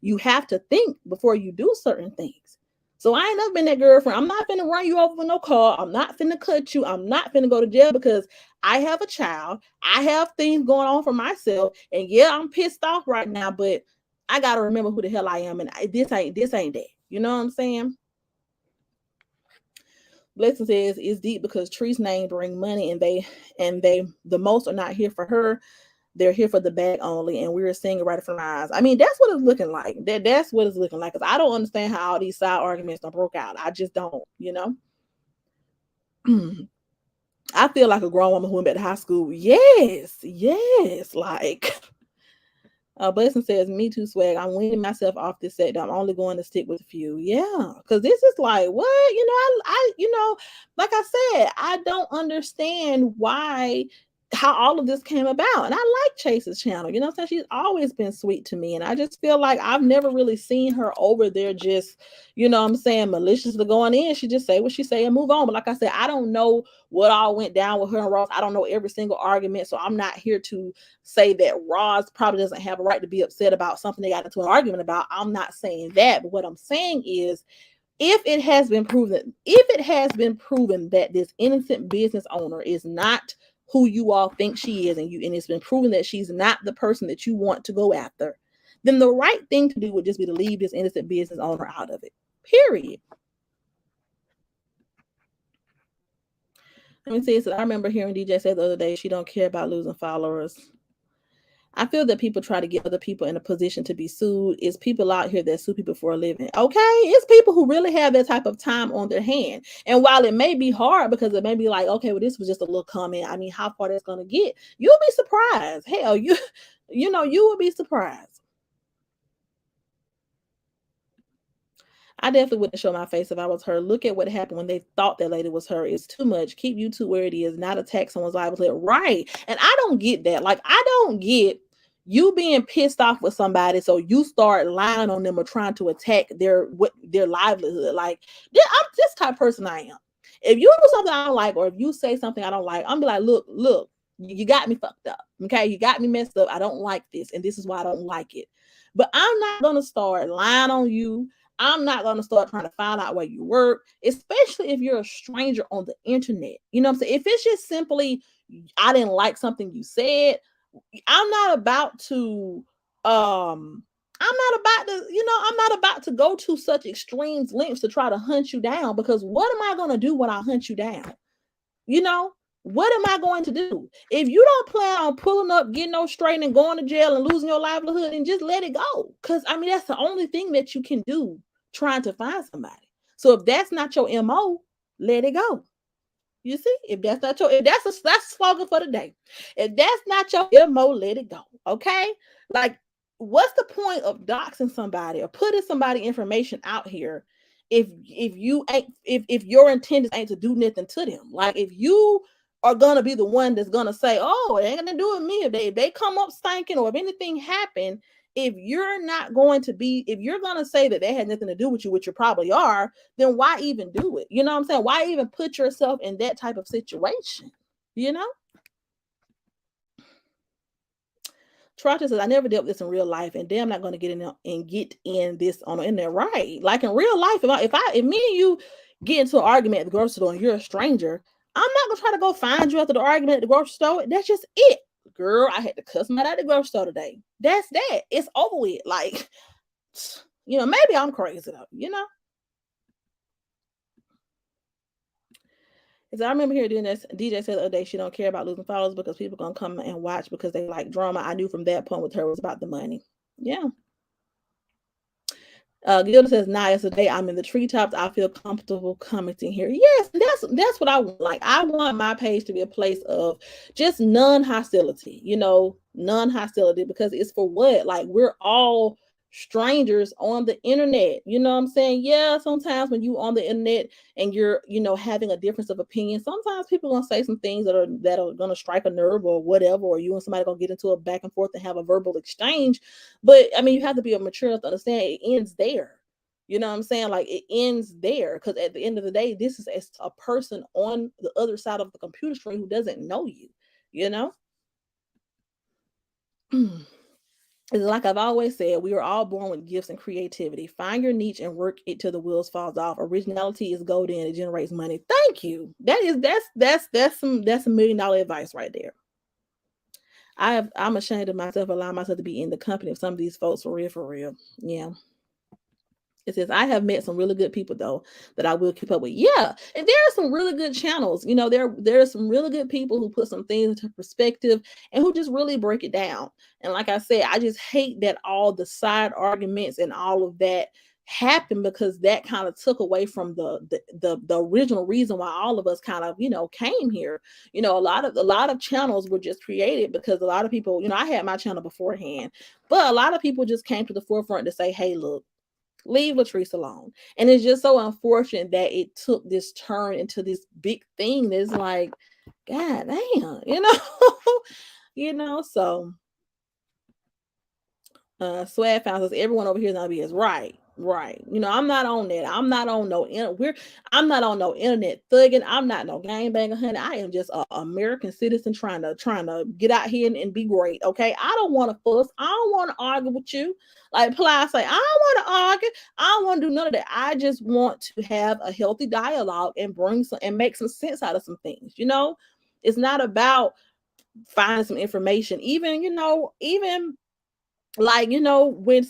You have to think before you do certain things. So I ain't never been that girlfriend. I'm not finna run you over with no car. I'm not finna cut you. I'm not finna go to jail because I have a child. I have things going on for myself. And yeah, I'm pissed off right now, but I gotta remember who the hell I am. And this ain't that. You know what I'm saying? Blessing says it's deep because Tree's name bring money, and they the most are not here for her. They're here for the bag only, and we're seeing it right in front of our eyes. I mean, that's what it's looking like. That's what it's looking like. Because I don't understand how all these side arguments are broke out. I just don't, you know. I feel like a grown woman who went back to high school. Yes, yes. Like, Blessing says, "Me too, swag. I'm weaning myself off this sector. I'm only going to stick with a few." Yeah, because this is like what you know. Like I said, I don't understand why how all of this came about. And I like Chase's channel. You know what I'm saying? She's always been sweet to me. And I just feel like I've never really seen her over there just, you know what I'm saying, maliciously going in. She just say what she say and move on. But like I said, I don't know what all went down with her and Ross. I don't know every single argument. So I'm not here to say that Ross probably doesn't have a right to be upset about something they got into an argument about. I'm not saying that. But what I'm saying is, if it has been proven that this innocent business owner is not who you all think she is, and it's been proven that she's not the person that you want to go after, then the right thing to do would just be to leave this innocent business owner out of it. Period. Let me see. So I remember hearing DJ say the other day she don't care about losing followers. I feel that people try to get other people in a position to be sued. It's people out here that sue people for a living. Okay. It's people who really have that type of time on their hand. And while it may be hard because it may be like, okay, well, this was just a little comment. I mean, how far that's going to get, you'll be surprised. Hell, you will be surprised. I definitely wouldn't show my face if I was her. Look at what happened when they thought that lady was her. It's too much. Keep YouTube where it is, not attack someone's livelihood. Right. And I don't get that. Like, I don't get you being pissed off with somebody, so you start lying on them or trying to attack their livelihood. Like, I'm this type of person I am. If you do something I don't like, or if you say something I don't like, I'm be like, look, you got me fucked up. Okay, you got me messed up. I don't like this, and this is why I don't like it. But I'm not gonna start lying on you. I'm not going to start trying to find out where you work, especially if you're a stranger on the internet. You know what I'm saying? If it's just simply, I didn't like something you said, I'm not about to, I'm not about to go to such extreme lengths to try to hunt you down, because what am I going to do when I hunt you down? You know, what am I going to do? If you don't plan on pulling up, getting no straight, and going to jail and losing your livelihood, and just let it go. Because I mean, that's the only thing that you can do trying to find somebody. So if that's not your MO, let it go. You see, if that's not your, if that's slogan for the day. If that's not your MO, let it go. Okay? Like, what's the point of doxing somebody or putting somebody information out here if your intent ain't to do nothing to them? Like, if you are gonna be the one that's gonna say, "Oh, it ain't gonna do with me," if they come up stinking, or if anything happened, if you're not going to be, if you're gonna say that they had nothing to do with you, which you probably are, then why even do it? You know what I'm saying? Why even put yourself in that type of situation? You know? Trotter says, I never dealt with this in real life, and damn, not going to get in there and get in this on the internet. Right? Like, in real life, if me and you get into an argument at the grocery store and you're a stranger, I'm not gonna try to go find you after the argument at the grocery store. That's just it, girl. I had to cuss my out at the grocery store today. That's that. It's over with. Like, maybe I'm crazy though. Because I remember hearing this DJ said the other day she don't care about losing followers because people gonna come and watch because they like drama. I knew from that point with her it was about the money. Yeah. Gilda says, nah, yesterday I'm in the treetops. I feel comfortable commenting here. Yes, that's what I want. Like, I want my page to be a place of just non-hostility, non-hostility, because it's for what? Like, we're all strangers on the internet. You know what I'm saying? Yeah, sometimes when you on the internet and you're, having a difference of opinion, sometimes people gonna say some things that are gonna strike a nerve or whatever, or you and somebody gonna get into a back and forth and have a verbal exchange. But I mean, you have to be a mature enough to understand it ends there. You know what I'm saying? Like it ends there because at the end of the day, this is as a person on the other side of the computer screen who doesn't know you. You know. It's like I've always said, we are all born with gifts and creativity. Find your niche and work it till the wheels falls off. Originality is golden and it generates money. Thank you. That's some $1 million advice right there. I'm ashamed of myself allowing myself to be in the company of some of these folks for real, for real. Yeah. It says, I have met some really good people though that I will keep up with. Yeah. And there are some really good channels. There are some really good people who put some things into perspective and who just really break it down. And like I said, I just hate that all the side arguments and all of that happened because that kind of took away from the original reason why all of us kind of came here. A lot of channels were just created because a lot of people, I had my channel beforehand, but a lot of people just came to the forefront to say, hey, look, leave Latrice alone. And it's just so unfortunate that it took this turn into this big thing that's like, God damn, so Swag found says everyone over here is not BS. Right. I'm not on that. I'm not on no internet thugging. I'm not no gang banger, honey. I am just a American citizen trying to get out here and be great. Okay. I don't want to fuss. I don't want to argue with you. Like Ply say, I don't want to argue. I don't want to do none of that. I just want to have a healthy dialogue and bring some and make some sense out of some things. It's not about finding some information. Even like when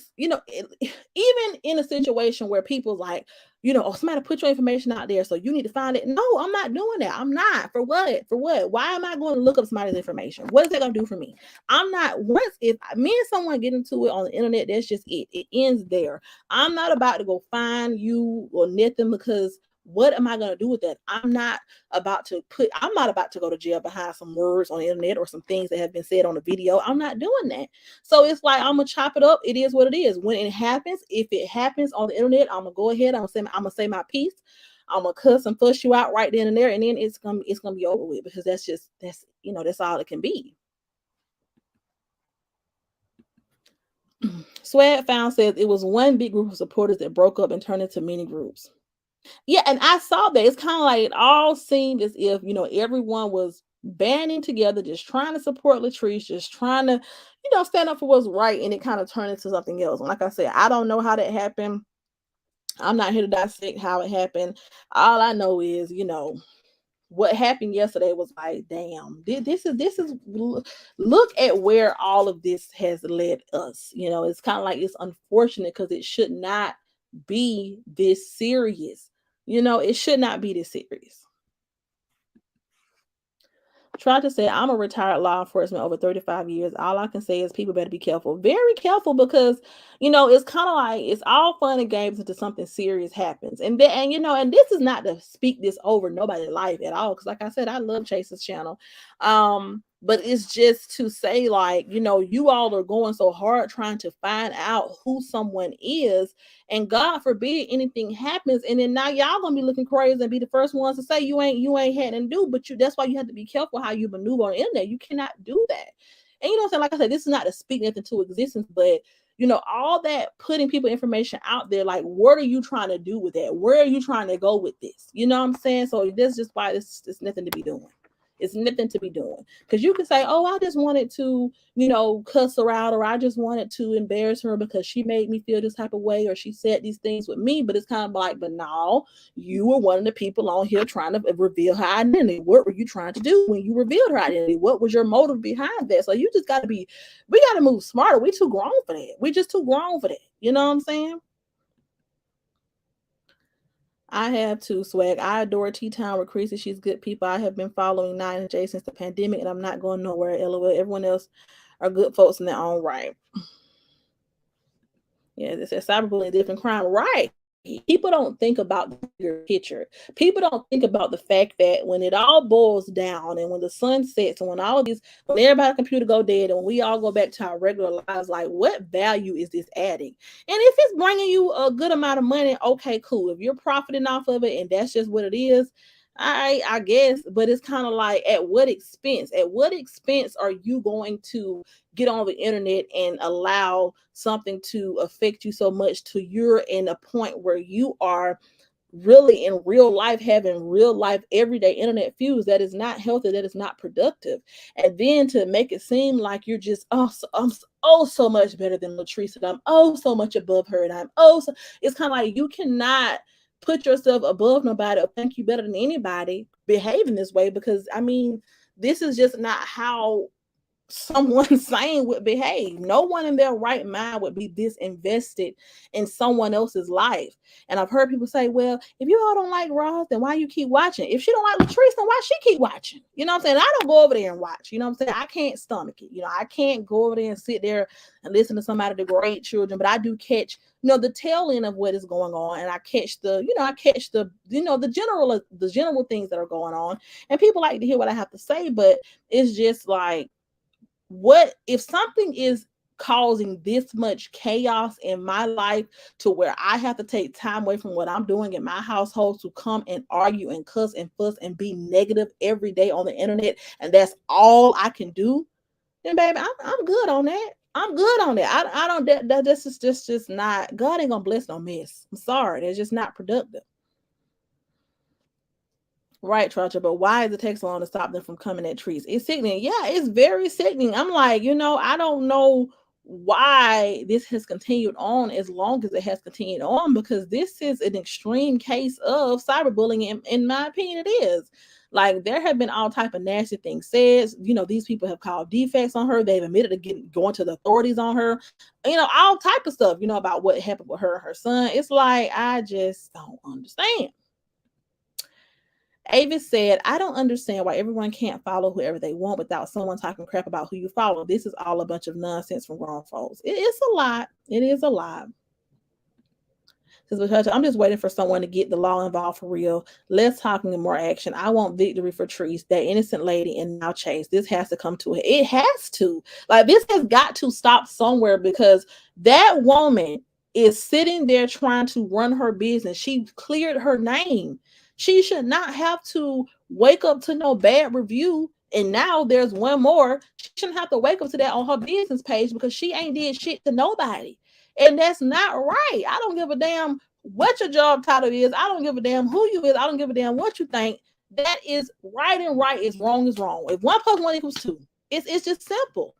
even in a situation where people's like, oh, somebody put your information out there, so you need to find it. No, I'm not doing that. I'm not. For what why am I going to look up somebody's information? What is that going to do for me? I'm not. Once if me and someone get into it on the internet, that's just it ends there. I'm not about to go find you or nothing because what am I going to do with that? I'm not about to go to jail behind some words on the internet or some things that have been said on the video. I'm not doing that. So it's like I'm gonna chop it up. It is what it is. When it happens, if it happens on the internet, I'm gonna go ahead. I'm gonna say my piece. I'm gonna cuss and fuss you out right then and there, and then it's gonna be over with because that's all it can be. Swag found says it was one big group of supporters that broke up and turned into many groups. Yeah, and I saw that. It's kind of like it all seemed as if, everyone was banding together, just trying to support Latrice, just trying to, stand up for what's right. And it kind of turned into something else. And like I said, I don't know how that happened. I'm not here to dissect how it happened. All I know is, what happened yesterday was like, damn, this is look at where all of this has led us. It's kind of like it's unfortunate because it should not be this serious. It should not be this serious. Try to say I'm a retired law enforcement over 35 years. All I can say is people better be careful. Very careful because it's kind of like it's all fun and games until something serious happens. And this is not to speak this over nobody's life at all. Cause like I said, I love Chase's channel. But it's just to say, like, you all are going so hard trying to find out who someone is, and God forbid anything happens, and then now y'all gonna be looking crazy and be the first ones to say you ain't had to do, but that's why you have to be careful how you maneuver on the internet. You cannot do that. And what I'm saying, like I said, this is not to speak nothing to existence, but all that putting people information out there, like, what are you trying to do with that? Where are you trying to go with this? You know what I'm saying? So that's just why it's nothing to be doing. It's nothing to be doing. Because you can say, oh, I just wanted to, cuss her out, or I just wanted to embarrass her because she made me feel this type of way, or she said these things with me. But it's kind of like, but no, you were one of the people on here trying to reveal her identity. What were you trying to do when you revealed her identity? What was your motive behind that? So we got to move smarter. We too grown for that. We just too grown for that. You know what I'm saying? I have too, Swag. I adore T-Town with Chrissy. She's good people. I have been following Nine and Jay since the pandemic, and I'm not going nowhere. LOL. Everyone else are good folks in their own right. Yeah, this is cyberbullying, different crime. Right. People don't think about the bigger picture. People don't think about the fact that when it all boils down and when the sun sets and when all of these, when everybody's computer go dead and we all go back to our regular lives, like what value is this adding? And if it's bringing you a good amount of money, okay, cool. If you're profiting off of it and that's just what it is, I guess, but it's kind of like at what expense? At what expense are you going to get on the internet and allow something to affect you so much to you're in a point where you are really in real life having real life everyday internet fuse that is not healthy, that is not productive, and then to make it seem like you're just oh so much better than Latrice, and I'm oh so much above her, and I'm oh so, it's kind of like you cannot put yourself above nobody or think you better than anybody behaving this way, because I mean this is just not how someone sane would behave. No one in their right mind would be this invested in someone else's life. And I've heard people say, well, if you all don't like Ross, then why you keep watching? If she don't like Latrice, then why she keep watching? You know what I'm saying? I don't go over there and watch. You know what I'm saying? I can't stomach it. You know, I can't go over there and sit there and listen to somebody degrade children, but I do catch, you know, the tail end of what is going on. And I catch the, you know, the general things that are going on. And people like to hear what I have to say, but it's just like, what if something is causing this much chaos in my life to where I have to take time away from what I'm doing in my household to come and argue and cuss and fuss and be negative every day on the internet, and that's all I can do, then baby, I'm good on that. I'm good on that. I don't this is just not, God ain't gonna bless no mess. I'm sorry, that's just not productive. Right, Trotcha, but why does it take so long to stop them from coming at trees? It's sickening. Yeah, it's very sickening. I'm like, you know, I don't know why this has continued on as long as it has continued on, because this is an extreme case of cyberbullying. In my opinion, it is. Like there have been all type of nasty things said. You know, these people have called defects on her. They've admitted to going to the authorities on her. You know, all type of stuff. You know about what happened with her and her son. It's like I just don't understand. Avis said, I don't understand why everyone can't follow whoever they want without someone talking crap about who you follow. This is all a bunch of nonsense from grown folks. It is a lot. It is a lot. Because I'm just waiting for someone to get the law involved for real. Less talking and more action. I want victory for Treese, that innocent lady, and now Chase. This has to come to it. It has to. Like, this has got to stop somewhere, because that woman is sitting there trying to run her business. She cleared her name. She should not have to wake up to no bad review. And now there's one more. She shouldn't have to wake up to that on her business page, because she ain't did shit to nobody. And that's not right. I don't give a damn what your job title is. I don't give a damn who you is. I don't give a damn what you think. That is right, and right is wrong is wrong. If 1 plus 1 equals 2, it's just simple.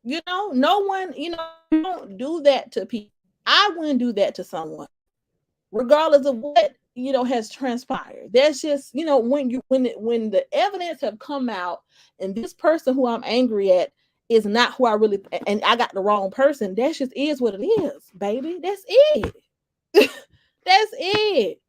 You know, no one, you know, don't do that to people. I wouldn't do that to someone, regardless of what, you know, has transpired. That's just, you know, when the evidence have come out and this person who I'm angry at is not who I really, and I got the wrong person, that just is what it is, baby. That's it. That's it.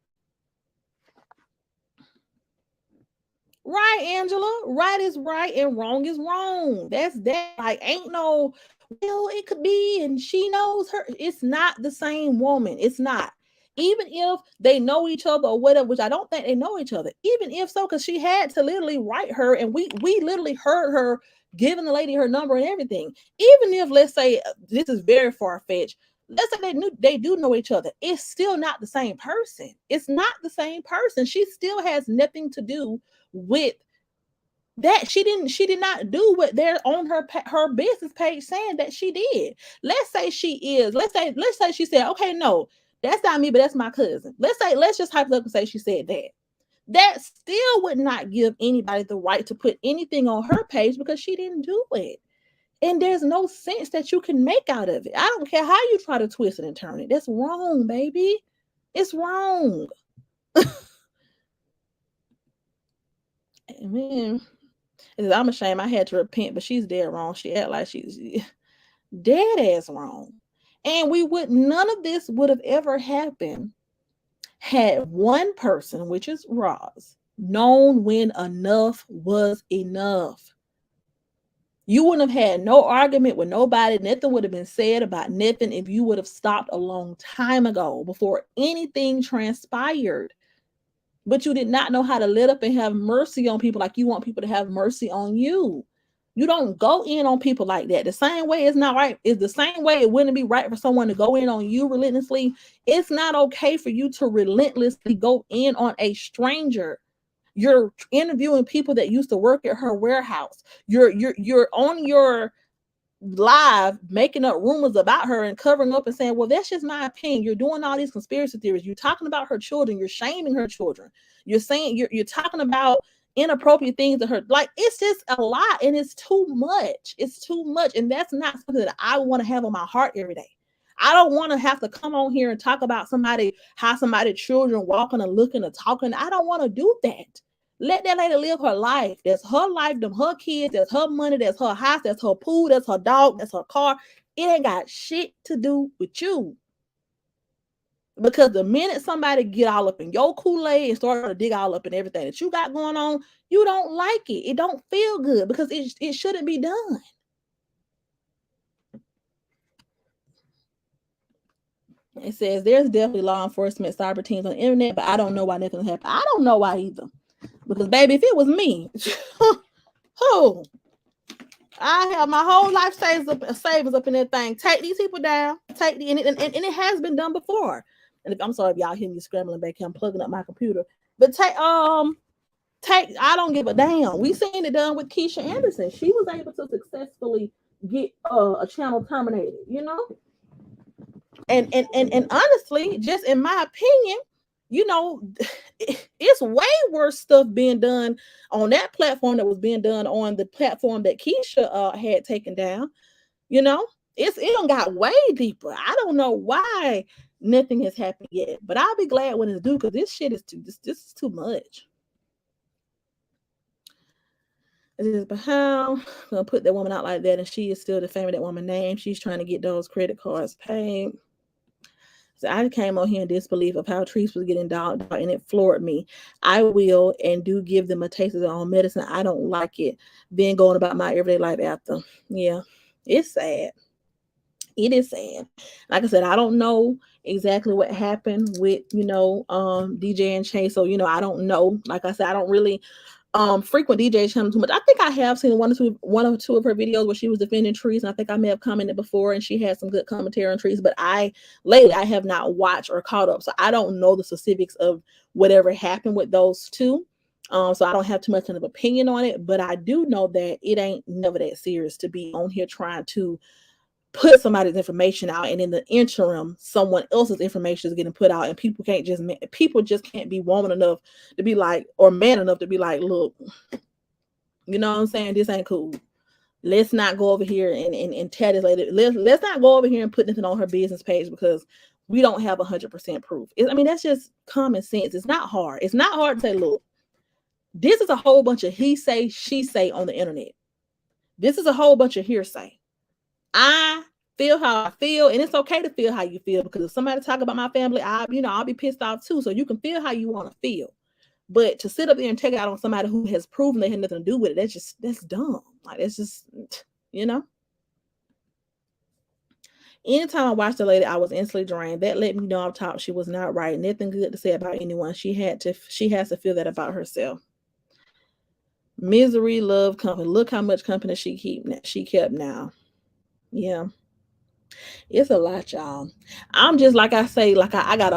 Right, Angela. Right is right and wrong is wrong. That's that. Like, ain't no, well, it could be, and she knows her. It's not the same woman. It's not. Even if they know each other or whatever, which I don't think they know each other. Even if so, because she had to literally write her, and we literally heard her giving the lady her number and everything. Even if, let's say, this is very far fetched. Let's say they do know each other. It's still not the same person. It's not the same person. She still has nothing to do with that. She did not do what they're on her business page saying that she did. Let's say she said, okay, no, that's not me, but that's my cousin. Let's just hypothetically say she said that. That still would not give anybody the right to put anything on her page, because she didn't do it. And there's no sense that you can make out of it. I don't care how you try to twist it and turn it. That's wrong, baby. It's wrong. Man, I'm ashamed. I had to repent, but she's dead wrong. She act like she's dead ass wrong. And none of this would have ever happened had one person, which is Roz, known when enough was enough. You wouldn't have had no argument with nobody. Nothing would have been said about nothing if you would have stopped a long time ago before anything transpired. But you did not know how to let up and have mercy on people like you want people to have mercy on you. You don't go in on people like that. The same way it's not right. It's the same way it wouldn't be right for someone to go in on you relentlessly. It's not okay for you to relentlessly go in on a stranger. You're interviewing people that used to work at her warehouse. You're on your live making up rumors about her and covering up and saying, well, that's just my opinion. You're doing all these conspiracy theories. You're talking about her children. You're shaming her children. You're saying you're talking about inappropriate things to her. Like, it's just a lot, and it's too much. It's too much. And that's not something that I want to have on my heart every day. I don't want to have to come on here and talk about somebody, how somebody's children walking and looking and talking. I don't want to do that. Let that lady live her life. That's her life, them her kids, that's her money, that's her house, that's her pool, that's her dog, that's her car. It ain't got shit to do with you. Because the minute somebody get all up in your Kool-Aid and start to dig all up in everything that you got going on, you don't like it. It don't feel good because it shouldn't be done. It says there's definitely law enforcement cyber teams on the internet, but I don't know why nothing happened. I don't know why either. Because baby, if it was me, who I have my whole life savings up in that thing. Take these people down. Take the and it has been done before. And I'm sorry if y'all hear me scrambling back here, I'm plugging up my computer. But I don't give a damn. We seen it done with Keisha Anderson. She was able to successfully get a channel terminated, you know? And honestly, just in my opinion, you know, it's way worse stuff being done on that platform that was being done on the platform that Keisha had taken down. You know, it done got way deeper. I don't know why nothing has happened yet, but I'll be glad when it's due because this shit is this is too much. But how I'm gonna put that woman out like that, and she is still defaming that woman's name. She's trying to get those credit cards paid. So I came on here in disbelief of how trees was getting dogged out, and it floored me. I will and do give them a taste of their own medicine. I don't like it. Then going about my everyday life after. Yeah, it's sad. It is sad. Like I said, I don't know exactly what happened with, DJ and Chase. So, I don't know. Like I said, I don't really frequent DJ channel too much. I think I have seen one or two of her videos where she was defending trees, and I think I may have commented before, and she had some good commentary on trees. But lately I have not watched or caught up, so I don't know the specifics of whatever happened with those two. So I don't have too much of an opinion on it, but I do know that it ain't never that serious to be on here trying to put somebody's information out, and in the interim someone else's information is getting put out, and people just can't be woman enough to be like, or man enough to be like, look, you know what I'm saying, this ain't cool. Let's not go over here and tell this lady, let's not go over here and put anything on her business page because we don't have 100% proof. That's just common sense. It's not hard to say, look, this is a whole bunch of he say she say on the internet. This is a whole bunch of hearsay. I feel how I feel, and it's okay to feel how you feel, because if somebody talk about my family, I'll be pissed off too. So you can feel how you want to feel, but to sit up there and take it out on somebody who has proven they had nothing to do with it, that's dumb. Like, it's just, Anytime I watched the lady, I was instantly drained. That let me know off top she was not right. Nothing good to say about anyone. She has to feel that about herself. Misery, love, company. Look how much company she kept now. Yeah. It's a lot, y'all. I'm just, like I say, like I got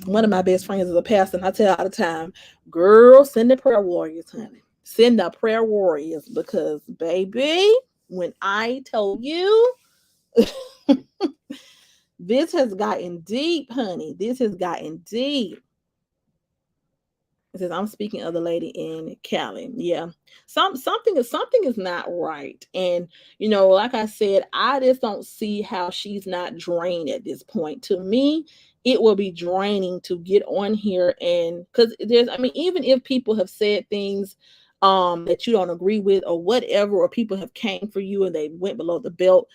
one of my best friends is a pastor, and I tell all the time, girl, send the prayer warriors, honey. Send the prayer warriors, because baby, when I tell you this has gotten deep, honey. This has gotten deep. It says, I'm speaking of the lady in Cali. Yeah. Something is not right. And, like I said, I just don't see how she's not drained at this point. To me, it will be draining to get on here, and because even if people have said things that you don't agree with or whatever, or people have came for you and they went below the belt,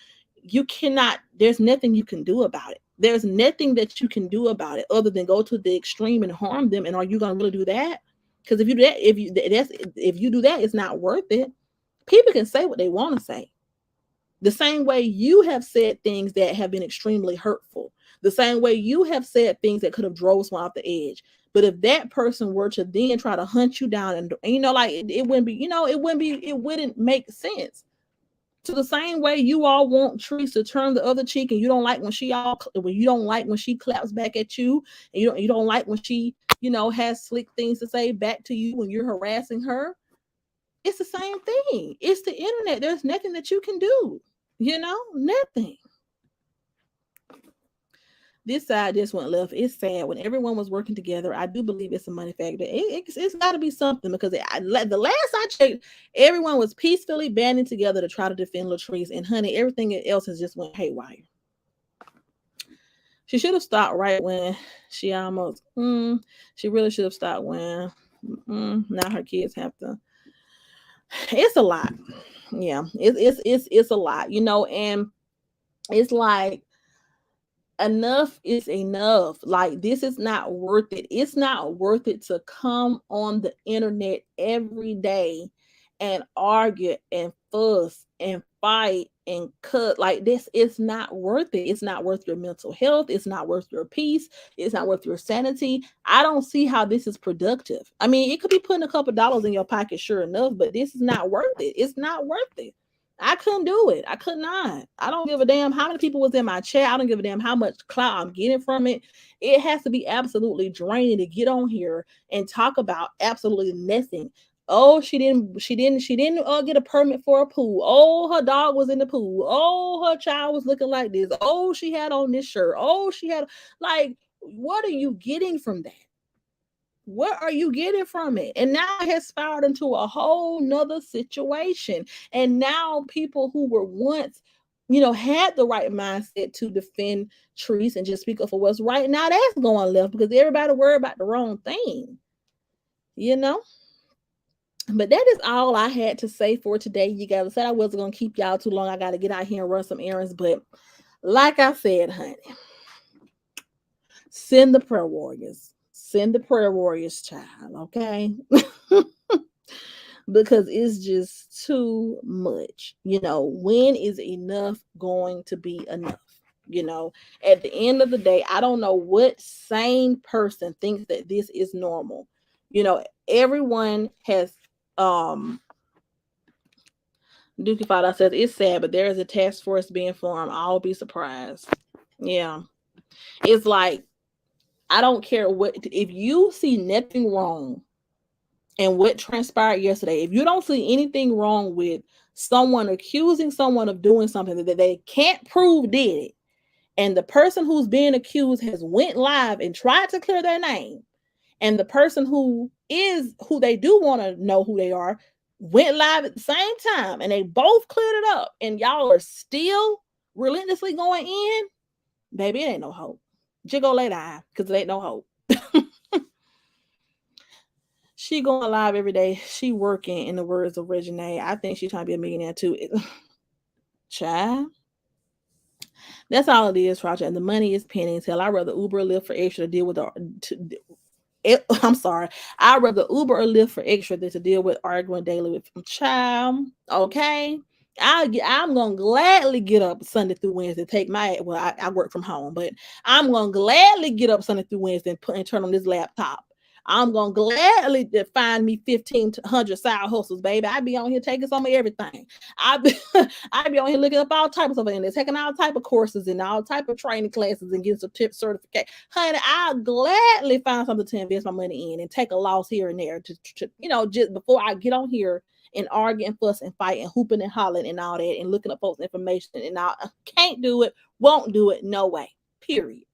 there's nothing you can do about it. There's nothing that you can do about it other than go to the extreme and harm them. And are you going to really do that? Because if you do that, it's not worth it. People can say what they want to say. The same way you have said things that have been extremely hurtful. The same way you have said things that could have drove someone off the edge. But if that person were to then try to hunt you down and like it wouldn't be, it wouldn't make sense. So the same way you all want Trees to turn the other cheek, and you don't like when you don't like when she claps back at you, and you don't like when she, has slick things to say back to you when you're harassing her. It's the same thing. It's the internet. There's nothing that you can do. Nothing. This side just went left. It's sad. When everyone was working together, I do believe it's a money factor. It's got to be something, because the last I checked, everyone was peacefully banding together to try to defend Latrice. And honey, everything else has just went haywire. She should have stopped right when she almost. She really should have stopped when. Now her kids have to. It's a lot. Yeah, it's a lot. And it's like, enough is enough. Like, this is not worth it. It's not worth it to come on the internet every day and argue and fuss and fight and cut. Like, this is not worth it. It's not worth your mental health. It's not worth your peace. It's not worth your sanity. I don't see how this is productive. I mean, it could be putting a couple dollars in your pocket, sure enough, but this is not worth it. It's not worth it. I couldn't do it. I could not. I don't give a damn how many people was in my chat. I don't give a damn how much clout I'm getting from it. It has to be absolutely draining to get on here and talk about absolutely nothing. Oh, she didn't get a permit for a pool. Oh, her dog was in the pool. Oh, her child was looking like this. Oh, she had on this shirt. Oh, she had, like, what are you getting from that? What are you getting from it? And now it has spiraled into a whole nother situation. And now people who were once, had the right mindset to defend Trees and just speak up for what's right, now that's going left because everybody worried about the wrong thing. But that is all I had to say for today. You guys, I said I wasn't going to keep y'all too long. I got to get out here and run some errands. But like I said, honey, send the prayer warriors. Send the prayer warriors, child, okay? Because it's just too much. When is enough going to be enough? At the end of the day, I don't know what sane person thinks that this is normal. Everyone has Dookie Fada says it's sad, but there is a task force being formed. I'll be surprised. Yeah. It's like, I don't care if you see nothing wrong in what transpired yesterday, if you don't see anything wrong with someone accusing someone of doing something that they can't prove did it, and the person who's being accused has went live and tried to clear their name, and the person who they do want to know who they are went live at the same time, and they both cleared it up, and y'all are still relentlessly going in, baby, it ain't no hope. Jiggle lay die, because it ain't no hope. She going live every day. She working, in the words of Regine. I think she's trying to be a millionaire too. Child. That's all it is, Roger. And the money is penny. Hell, I'd rather Uber or Lyft for extra to deal with I'm sorry. I'd rather Uber or Lyft for extra than to deal with arguing daily with child. Okay. I'm gonna gladly get up Sunday through Wednesday, take I work from home, but I'm gonna gladly get up Sunday through Wednesday and turn on this laptop. I'm gonna gladly find me 1,500 side hustles, baby. I be on here taking some of everything. I be on here looking up all types of things, taking all type of courses and all type of training classes and getting some tip certificate. Honey, I'll gladly find something to invest my money in and take a loss here and there to just before I get on here and argue and fuss and fight and hooping and hollering and all that and looking up folks' information and all. Can't do it, won't do it, no way. Period.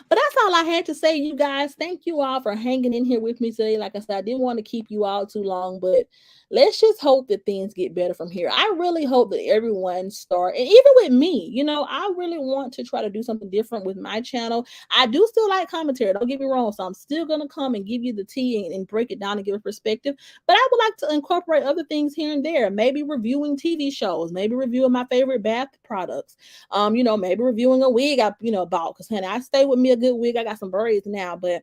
But that's all I had to say, you guys. Thank you all for hanging in here with me today. Like I said, I didn't want to keep you all too long, but let's just hope that things get better from here. I really hope that everyone and even with me, I really want to try to do something different with my channel. I do still like commentary, don't get me wrong. So I'm still going to come and give you the tea and break it down and give a perspective. But I would like to incorporate other things here and there. Maybe reviewing TV shows, maybe reviewing my favorite bath products. Maybe reviewing a wig I bought, because honey, I stay with me a good wig. I got some braids now, but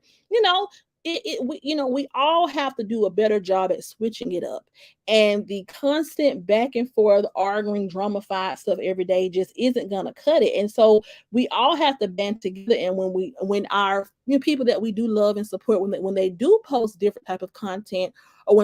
we all have to do a better job at switching it up. And the constant back and forth arguing, drama-fied stuff every day just isn't gonna cut it. And so we all have to band together. And when our people that we do love and support, when they do post different type of content, or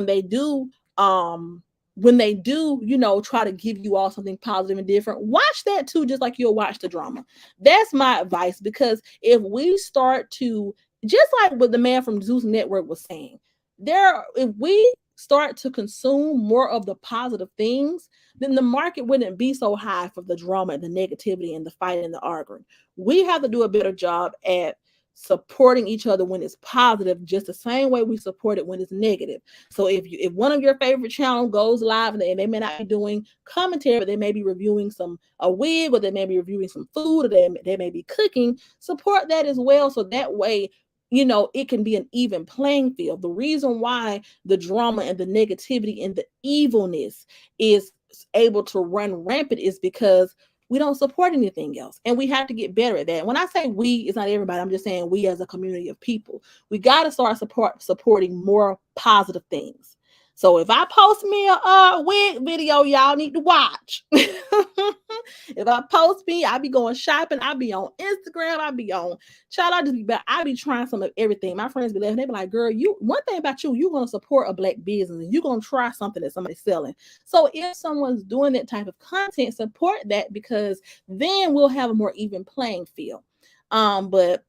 um when they do, try to give you all something positive and different, watch that too, just like you'll watch the drama. That's my advice. Because if we start to, just like what the man from Zeus Network was saying, if we start to consume more of the positive things, then the market wouldn't be so high for the drama and the negativity and the fight and the arguing. We have to do a better job at supporting each other when it's positive, just the same way we support it when it's negative. So if one of your favorite channels goes live, and they may not be doing commentary, but they may be reviewing a wig, or they may be reviewing some food, or they may be cooking, support that as well. So that way, it can be an even playing field. The reason why the drama and the negativity and the evilness is able to run rampant is because we don't support anything else. And we have to get better at that. When I say we, it's not everybody. I'm just saying we as a community of people. We got to start supporting more positive things. So if I post me a wig video, y'all need to watch. If I post me, I be going shopping. I be on Instagram. I be on child. I be trying some of everything. My friends be laughing. They be like, "Girl, one thing about you're gonna support a black business, and you're gonna try something that somebody's selling." So if someone's doing that type of content, support that, because then we'll have a more even playing field. But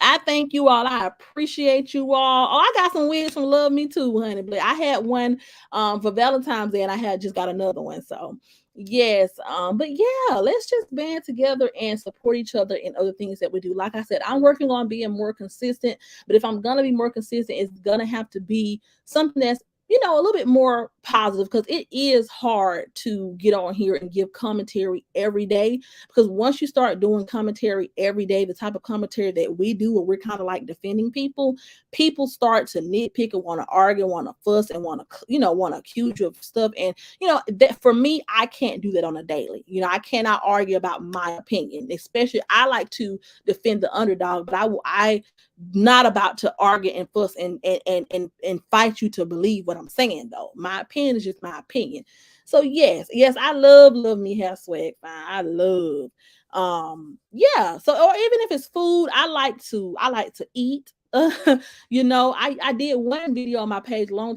I thank you all. I appreciate you all. Oh, I got some wigs from Love Me Too, honey. But I had one for Valentine's Day, and I had just got another one. So yes. But yeah, let's just band together and support each other in other things that we do. Like I said, I'm working on being more consistent. But if I'm gonna be more consistent, it's gonna have to be something that's a little bit more positive, because it is hard to get on here and give commentary every day. Because once you start doing commentary every day, the type of commentary that we do, where we're kind of like defending people start to nitpick and want to argue, want to fuss, and want to accuse you of stuff. And that, for me, I can't do that on a daily. I cannot argue about my opinion. Especially, I like to defend the underdog, but I not about to argue and fuss and fight you to believe what I'm saying. Though my opinion is just my opinion. So yes, I love me hair swag fine. I love yeah. So, or even if it's food, I like to eat. I did one video on my page a long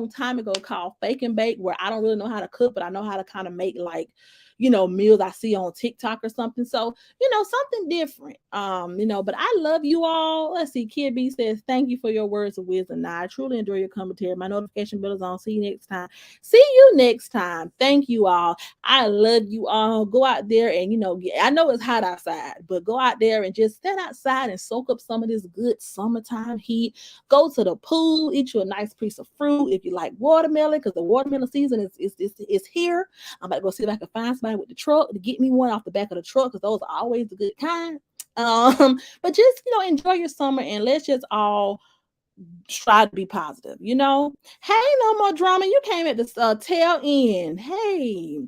time ago called Fake and Bake, where I don't really know how to cook, but I know how to kind of make, like, meals I see on TikTok or something. So, something different. But I love you all. Let's see. Kid B says, "Thank you for your words of wisdom. Now, I truly enjoy your commentary. My notification bell is on. See you next time." See you next time. Thank you all. I love you all. Go out there and, I know it's hot outside, but go out there and just stand outside and soak up some of this good summertime heat. Go to the pool, eat you a nice piece of fruit. If you like watermelon, because the watermelon season is here. I'm about to go see if I can find somebody with the truck to get me one off the back of the truck, because those are always the good kind. But just, enjoy your summer, and let's just all try to be positive. Hey, no more drama. You came at the tail end. Hey.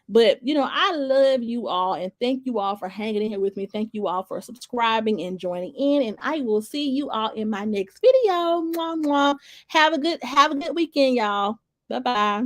But I love you all, and thank you all for hanging in here with me. Thank you all for subscribing and joining in, and I will see you all in my next video. Mwah, mwah. Have a good weekend, y'all. Bye-bye.